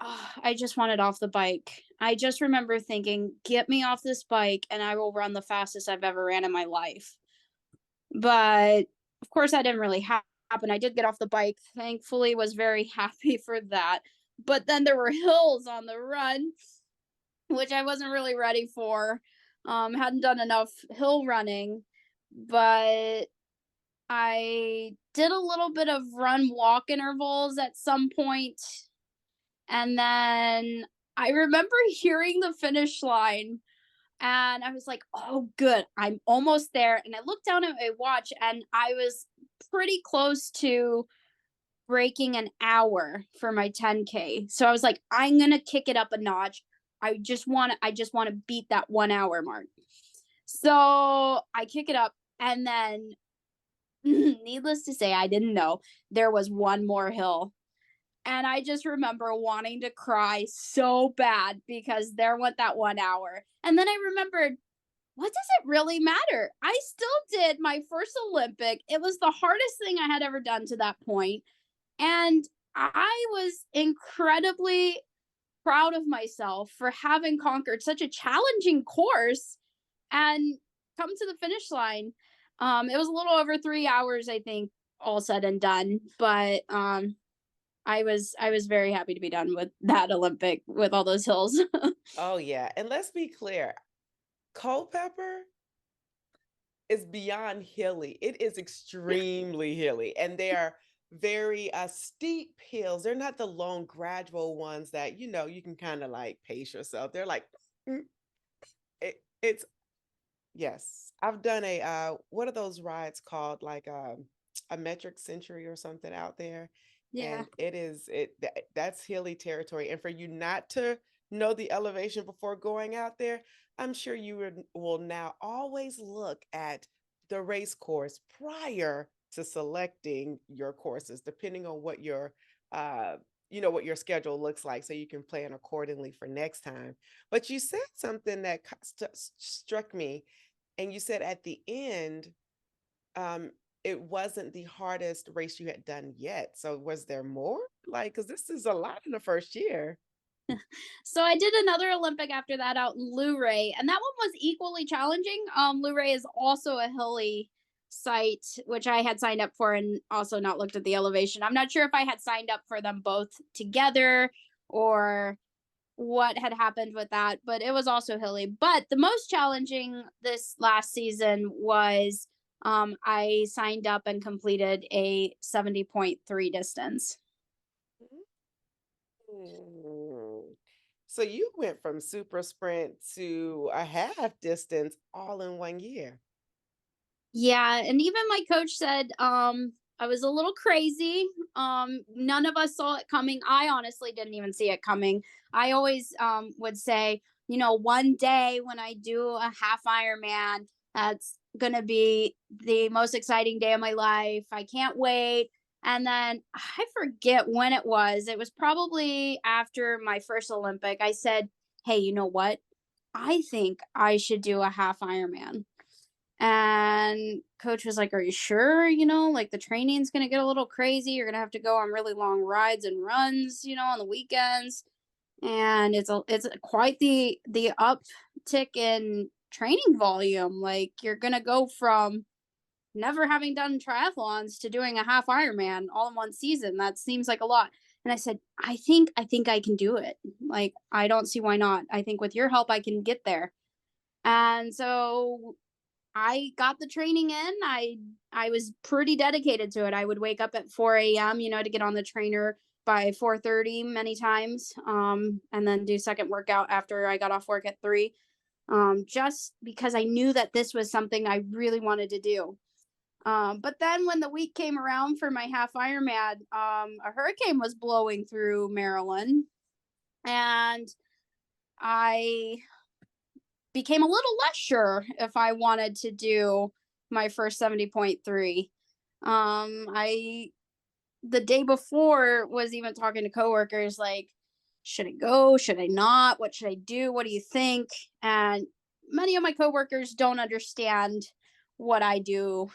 I just wanted off the bike. I just remember thinking, get me off this bike and I will run the fastest I've ever ran in my life. But of course, that didn't really happen. I did get off the bike. Thankfully, was very happy for that. But then there were hills on the run, which I wasn't really ready for. Hadn't done enough hill running, but I did a little bit of run walk intervals at some point, and then I remember hearing the finish line and I was like, oh, good. I'm almost there. And I looked down at my watch and I was pretty close to breaking an hour for my 10K. So I was like, I'm going to kick it up a notch. I just want to beat that 1 hour mark. So I kick it up, and then needless to say, I didn't know there was one more hill. And I just remember wanting to cry so bad because there went that 1 hour. And then I remembered, what does it really matter? I still did my first Olympic. It was the hardest thing I had ever done to that point. And I was incredibly proud of myself for having conquered such a challenging course and come to the finish line. It was a little over 3 hours, I think, all said and done. But I was very happy to be done with that Olympic with all those hills. Oh yeah, and let's be clear, Culpeper is beyond hilly. It is extremely hilly, and they are very steep hills. They're not the long, gradual ones that you can kind of like pace yourself. They're like, mm, it's yes. I've done a what are those rides called? Like a metric century or something out there, Yeah. and that's hilly territory. And for you not to know the elevation before going out there, I'm sure you will now always look at the race course prior to selecting your courses, depending on what your what your schedule looks like, so you can plan accordingly for next time. But you said something that struck me, and you said at the end, um, it wasn't the hardest race you had done yet. So was there more? Like, because this is a lot in the first year. So I did another Olympic after that out in Luray, and that one was equally challenging. Luray is also a hilly site, which I had signed up for and also not looked at the elevation. I'm not sure if I had signed up for them both together or what had happened with that, but it was also hilly. But the most challenging this last season was I signed up and completed a 70.3 distance. Mm. So you went from super sprint to a half distance all in 1 year. Yeah, and even my coach said I was a little crazy. None of us saw it coming. I honestly didn't even see it coming. I always would say, one day when I do a half Ironman, that's gonna be the most exciting day of my life. I can't wait. And then I forget when it was. It was probably after my first Olympic. I said, "Hey, you know what? I think I should do a half Ironman." And coach was like, "Are you sure? Like the training's going to get a little crazy. You're going to have to go on really long rides and runs, on the weekends." And it's quite the uptick in training volume. Like you're going to go from never having done triathlons to doing a half Ironman all in one season. That seems like a lot. And I said, I think I can do it. Like I don't see why not. I think with your help I can get there. And so I got the training in. I was pretty dedicated to it. I would wake up at 4 a.m., to get on the trainer by 4:30 many times, and then do second workout after I got off work at 3, just because I knew that this was something I really wanted to do. But then when the week came around for my half Ironman, a hurricane was blowing through Maryland, and I became a little less sure if I wanted to do my first 70.3. I the day before was even talking to coworkers like, should I go? Should I not? What should I do? What do you think? And many of my coworkers don't understand what I do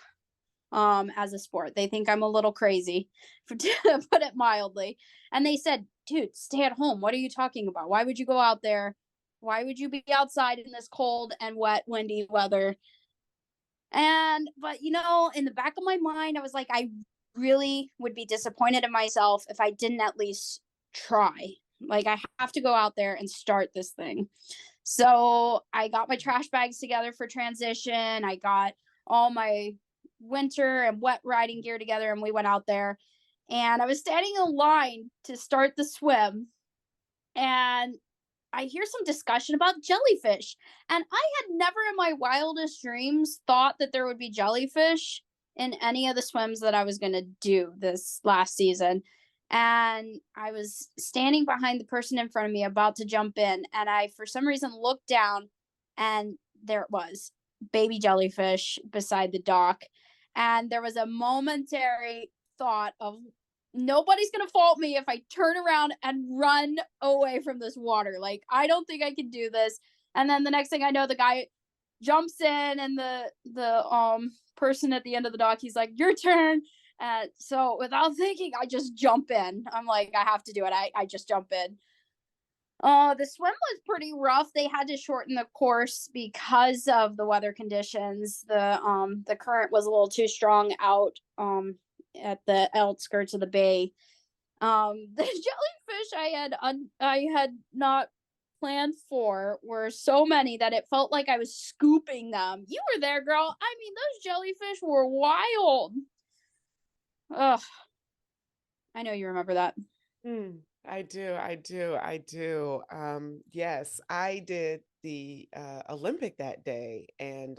as a sport. They think I'm a little crazy, to put it mildly. And they said, "Dude, stay at home. What are you talking about? Why would you go out there? Why would you be outside in this cold and wet, windy weather?" But in the back of my mind, I was like, I really would be disappointed in myself if I didn't at least try. Like, I have to go out there and start this thing. So I got my trash bags together for transition. I got all my winter and wet riding gear together, and we went out there. And I was standing in line to start the swim, and I hear some discussion about jellyfish. And I had never in my wildest dreams thought that there would be jellyfish in any of the swims that I was going to do this last season. And I was standing behind the person in front of me about to jump in. And I, for some reason, looked down, and there it was, baby jellyfish beside the dock. And there was a momentary thought of, nobody's going to fault me if I turn around and run away from this water. Like, I don't think I can do this. And then the next thing I know, the guy jumps in, and the person at the end of the dock, he's like, "Your turn." So without thinking, I just jump in. I'm like, I have to do it. I just jump in. The swim was pretty rough. They had to shorten the course because of the weather conditions. The current was a little too strong out at the outskirts of the bay. The jellyfish I had not planned for were so many that it felt like I was scooping them. You were there, girl. I mean, those jellyfish were wild. Ugh. I know you remember that. I do. Yes, I did the Olympic that day, and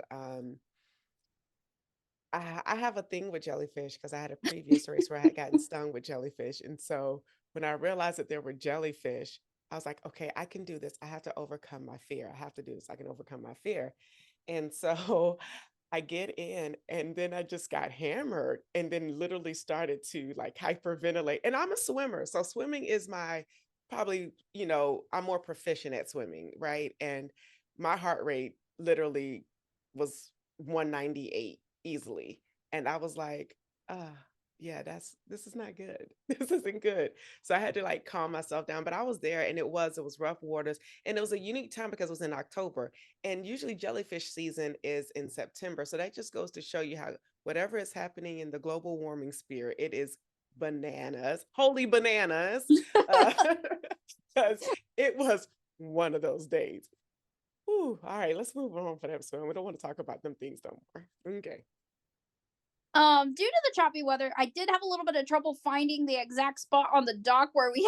I have a thing with jellyfish because I had a previous race where I had gotten stung with jellyfish. And so when I realized that there were jellyfish, I was like, okay, I can do this. I have to overcome my fear. I have to do this. I can overcome my fear. And so I get in, and then I just got hammered, and then literally started to like hyperventilate. And I'm a swimmer. So swimming is my probably, I'm more proficient at swimming, right? And my heart rate literally was 198 easily. And I was like, yeah, this is not good. This isn't good. So I had to like calm myself down. But I was there, and it was rough waters. And it was a unique time because it was in October. And usually jellyfish season is in September. So that just goes to show you how whatever is happening in the global warming sphere, it is bananas, holy bananas. Because it was one of those days. Whew, all right, let's move on for that swim. We don't want to talk about them things no more. Okay. Due to the choppy weather, I did have a little bit of trouble finding the exact spot on the dock where we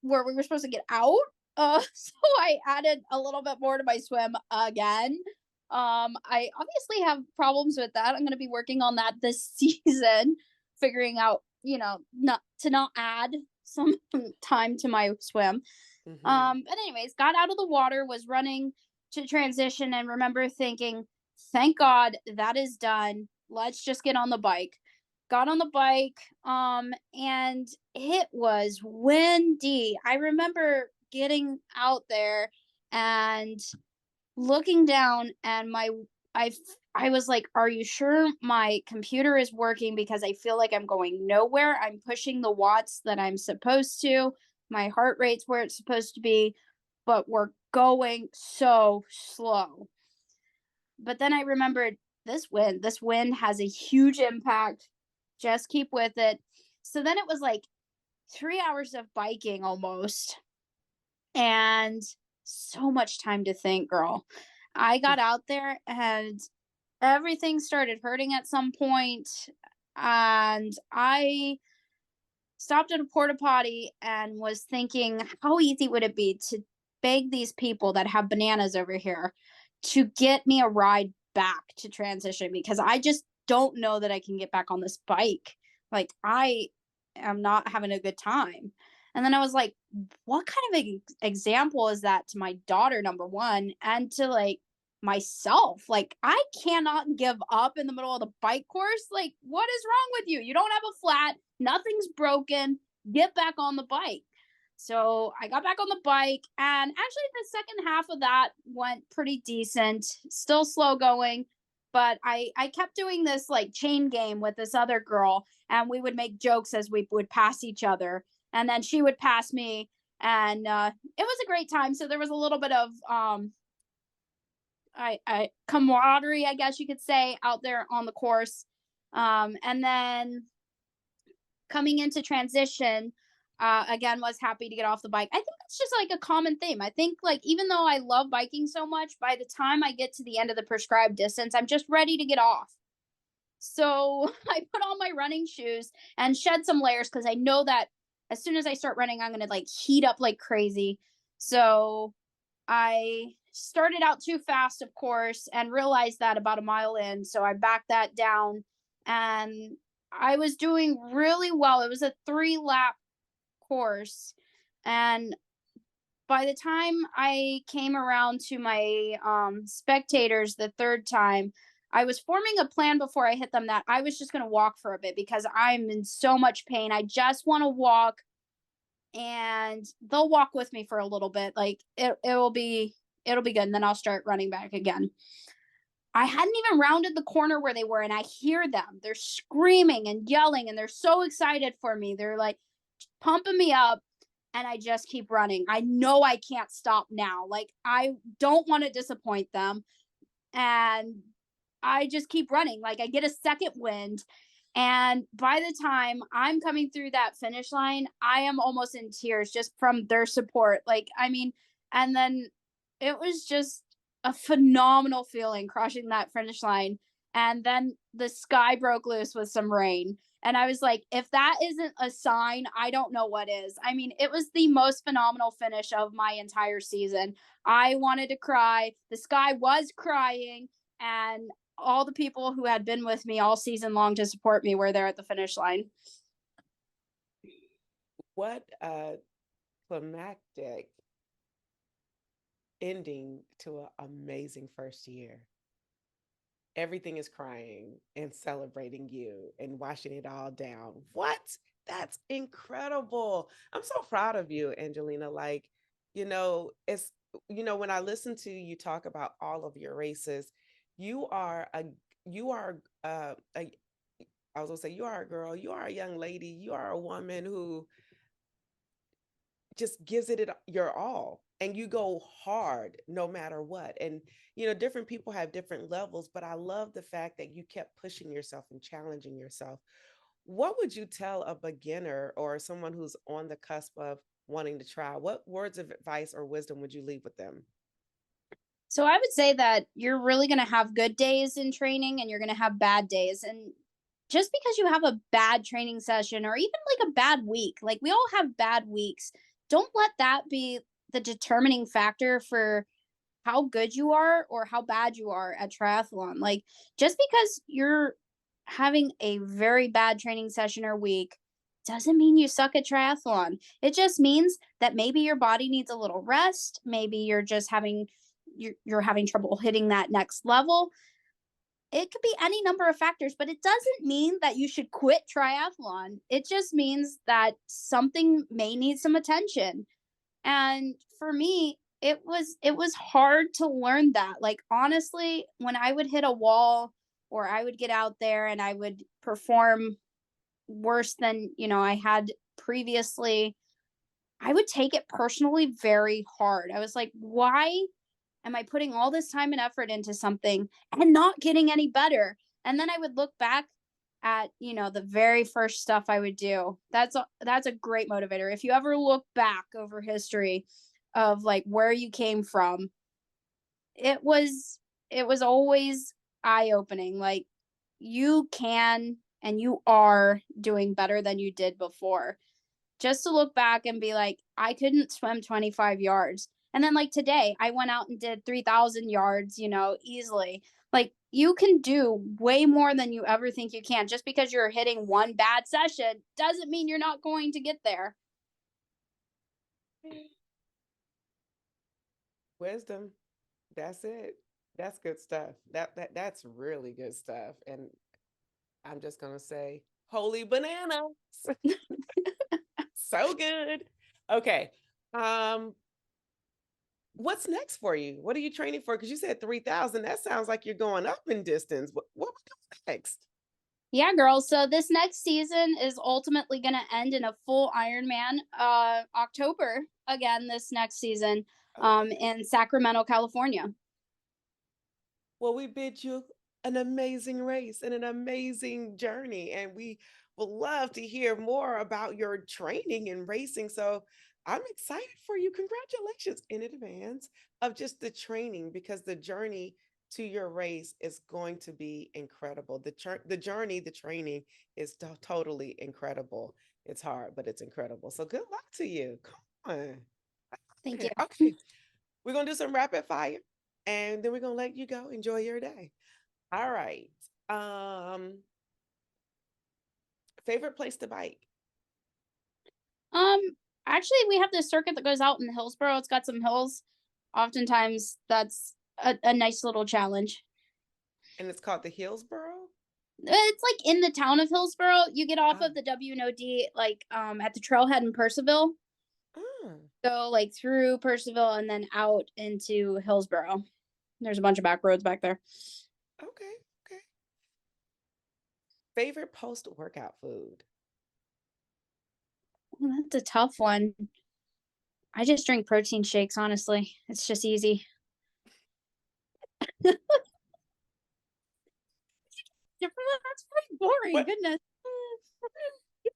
were supposed to get out. So I added a little bit more to my swim again. I obviously have problems with that. I'm going to be working on that this season, figuring out, not add some time to my swim. But anyways, got out of the water, was running to transition, and remember thinking, thank God that is done. Let's just get on the bike. Got on the bike, and it was windy. I remember getting out there and looking down, and I was like, are you sure my computer is working? Because I feel like I'm going nowhere. I'm pushing the watts that I'm supposed to. My heart rate's where it's supposed to be, but we're going so slow. But then I remembered this wind. This wind has a huge impact. Just keep with it. So then it was like 3 hours of biking almost, and so much time to think, girl. I got out there and everything started hurting at some point, and I stopped at a porta potty and was thinking, how easy would it be to beg these people that have bananas over here to get me a ride back to transition, because I just don't know that I can get back on this bike. Like, I am not having a good time. And then I was like, what kind of example is that to my daughter, number one, and to like myself? Like, I cannot give up in the middle of the bike course. Like, what is wrong with you? You don't have a flat, nothing's broken. Get back on the bike. So I got back on the bike, and actually the second half of that went pretty decent, still slow going. But I kept doing this like chain game with this other girl, and we would make jokes as we would pass each other, and then she would pass me, and it was a great time. So there was a little bit of camaraderie, I guess you could say, out there on the course. And then coming into transition, again, was happy to get off the bike. I think it's just like a common theme. I think, like, even though I love biking so much, by the time I get to the end of the prescribed distance, I'm just ready to get off. So I put on my running shoes and shed some layers, because I know that as soon as I start running, I'm going to like heat up like crazy. So I started out too fast, of course, and realized that about a mile in. So I backed that down, and I was doing really well. It was a 3-lap course, and by the time I came around to my spectators the third time, I was forming a plan before I hit them that I was just going to walk for a bit, because I'm in so much pain. I just want to walk, and they'll walk with me for a little bit. Like, it'll be good, and then I'll start running back again. I hadn't even rounded the corner where they were, and I hear them. They're screaming and yelling, and they're so excited for me. They're like pumping me up, and I just keep running. I know I can't stop now. Like, I don't want to disappoint them, and I just keep running. Like, I get a second wind, and by the time I'm coming through that finish line, I am almost in tears just from their support. Like, I mean, and then it was just a phenomenal feeling crossing that finish line. And then the sky broke loose with some rain. And I was like, if that isn't a sign, I don't know what is. I mean, it was the most phenomenal finish of my entire season. I wanted to cry. The sky was crying. And all the people who had been with me all season long to support me were there at the finish line. What a climactic ending to an amazing first year. Everything is crying and celebrating you and washing it all down. What? That's incredible. I'm so proud of you, Angelina. Like, it's, when I listen to you talk about all of your races, you are a I was gonna say, you are a girl, you are a young lady, you are a woman who just gives it your all, and you go hard no matter what. And different people have different levels, but I love the fact that you kept pushing yourself and challenging yourself. What would you tell a beginner or someone who's on the cusp of wanting to try? What words of advice or wisdom would you leave with them? So I would say that you're really going to have good days in training, and you're going to have bad days. And just because you have a bad training session, or even like a bad week, like we all have bad weeks, don't let that be the determining factor for how good you are or how bad you are at triathlon. Like, just because you're having a very bad training session or week doesn't mean you suck at triathlon. It just means that maybe your body needs a little rest. Maybe you're just you're having trouble hitting that next level. It could be any number of factors, but it doesn't mean that you should quit triathlon. It just means that something may need some attention. And for me, it was hard to learn that. Like honestly, when I would hit a wall or I would get out there and I would perform worse than, I had previously, I would take it personally very hard. I was like, why am I putting all this time and effort into something and not getting any better? And then I would look back at, the very first stuff I would do. That's a great motivator. If you ever look back over history of like where you came from, it was always eye-opening. Like you can and you are doing better than you did before. Just to look back and be like, I couldn't swim 25 yards. And then like today, I went out and did 3,000 yards, easily. Like you can do way more than you ever think you can. Just because you're hitting one bad session doesn't mean you're not going to get there. Wisdom. That's it. That's good stuff. That's really good stuff. And I'm just gonna say, holy bananas. So good. Okay. What's next for you? What are you training for? Because you said 3,000. That sounds like you're going up in distance. What we doing next? Yeah, girls. So this next season is ultimately going to end in a full Ironman, October again this next season, in Sacramento, California. Well, we bid you an amazing race and an amazing journey, and we would love to hear more about your training and racing. So I'm excited for you. Congratulations in advance of just the training, because the journey to your race is going to be incredible. The journey, the training is totally incredible. It's hard, but it's incredible. So good luck to you. Come on. Thank you. Okay. We're going to do some rapid fire, and then we're going to let you go. Enjoy your day. All right. Favorite place to bike? Actually, we have this circuit that goes out in Hillsboro. It's got some hills. Oftentimes, that's a nice little challenge. And it's called the Hillsboro? It's like in the town of Hillsboro. You get off of the W&OD like at the trailhead in Percival. Go like through Percival and then out into Hillsboro. There's a bunch of back roads back there. Okay. Favorite post-workout food? Well, that's a tough one. I just drink protein shakes, honestly. It's just easy. That's pretty boring. What? Goodness.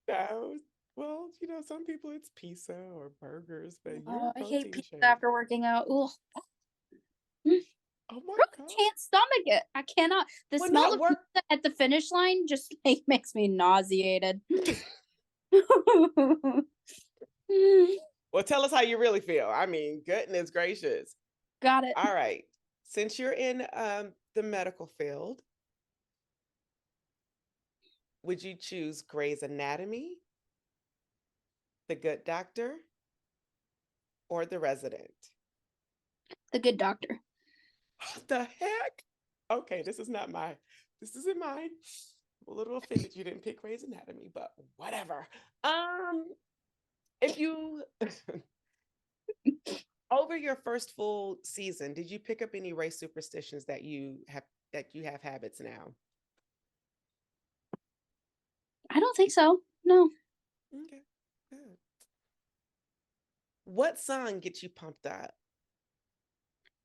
No. Well, some people it's pizza or burgers, but you're I hate protein pizza shake. after working out. Ugh. Oh my God. Can't stomach it. I cannot. The Well, smell not of work. pizza at the finish line just makes me nauseated. Well, tell us how you really feel. I mean, goodness gracious. Got it. All right. Since you're in the medical field, would you choose Grey's Anatomy, The Good Doctor, or The Resident? The Good Doctor. What the heck? Okay, this isn't mine. I'm a little offended you didn't pick Grey's Anatomy, but whatever. If you over your first full season, did you pick up any race superstitions that you have habits now? I don't think so. No. Okay, good. What song gets you pumped up?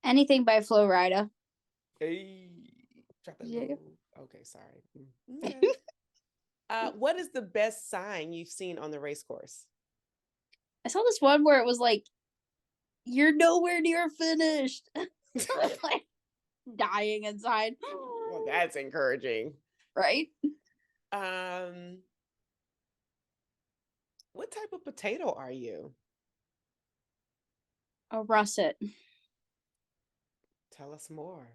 Anything by Flo Rida. Hey, drop it Yeah. low. Okay, sorry. Okay. What is the best sign you've seen on the race course? I saw this one where it was like, you're nowhere near finished. I was like dying inside. Well, that's encouraging. Right? What type of potato are you? A russet. Tell us more.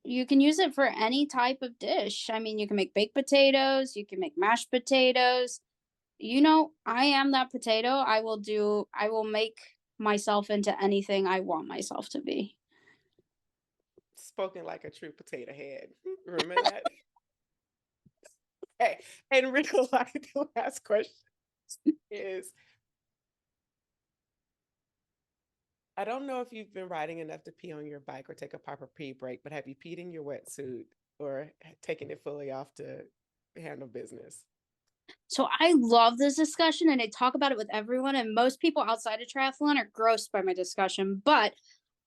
You can use it for any type of dish. I mean, you can make baked potatoes, you can make mashed potatoes. I am that potato. I will make myself into anything I want myself to be. Spoken like a true potato head. Remember that? Hey, and Rico, like the last question is, I don't know if you've been riding enough to pee on your bike or take a proper pee break, but have you peed in your wetsuit or taken it fully off to handle business? So I love this discussion and I talk about it with everyone, and most people outside of triathlon are grossed by my discussion, but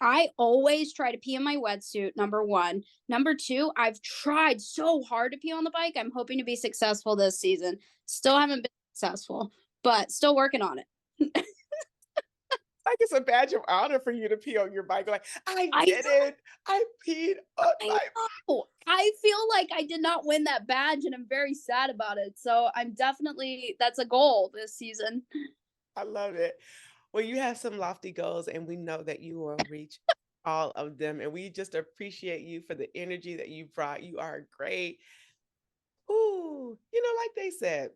I always try to pee in my wetsuit, number one. Number two, I've tried so hard to pee on the bike. I'm hoping to be successful this season. Still haven't been successful, but still working on it. Like it's a badge of honor for you to pee on your bike. Like, I did know. it. I peed on I my know. I feel like I did not win that badge and I'm very sad about it. So that's a goal this season. I love it. Well, you have some lofty goals, and we know that you will reach all of them. And we just appreciate you for the energy that you brought. You are great. Ooh, like they said,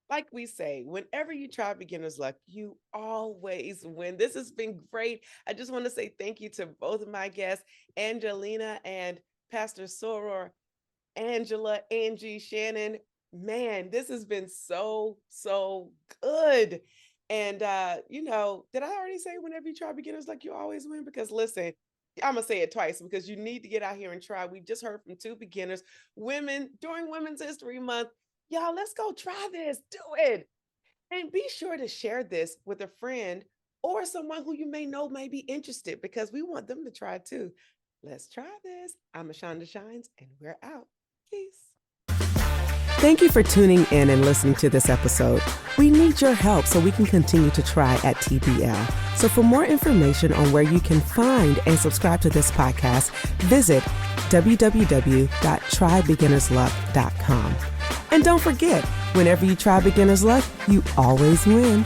like we say, whenever you try beginner's luck, you always win. This has been great. I just want to say thank you to both of my guests, Angelina and Pastor Soror, Angela, Angie, Shannon. Man, this has been so, so good. And, did I already say whenever you try beginners luck, you always win? Because listen, I'm going to say it twice because you need to get out here and try. We just heard from two beginners, women during Women's History Month. Y'all, let's go try this. Do it. And be sure to share this with a friend or someone who you may know may be interested, because we want them to try too. Let's try this. I'm Ashonda Shines, and we're out. Peace. Thank you for tuning in and listening to this episode. We need your help so we can continue to try at TBL. So for more information on where you can find and subscribe to this podcast, visit www.trybeginnersluck.com. And don't forget, whenever you try beginner's luck, you always win.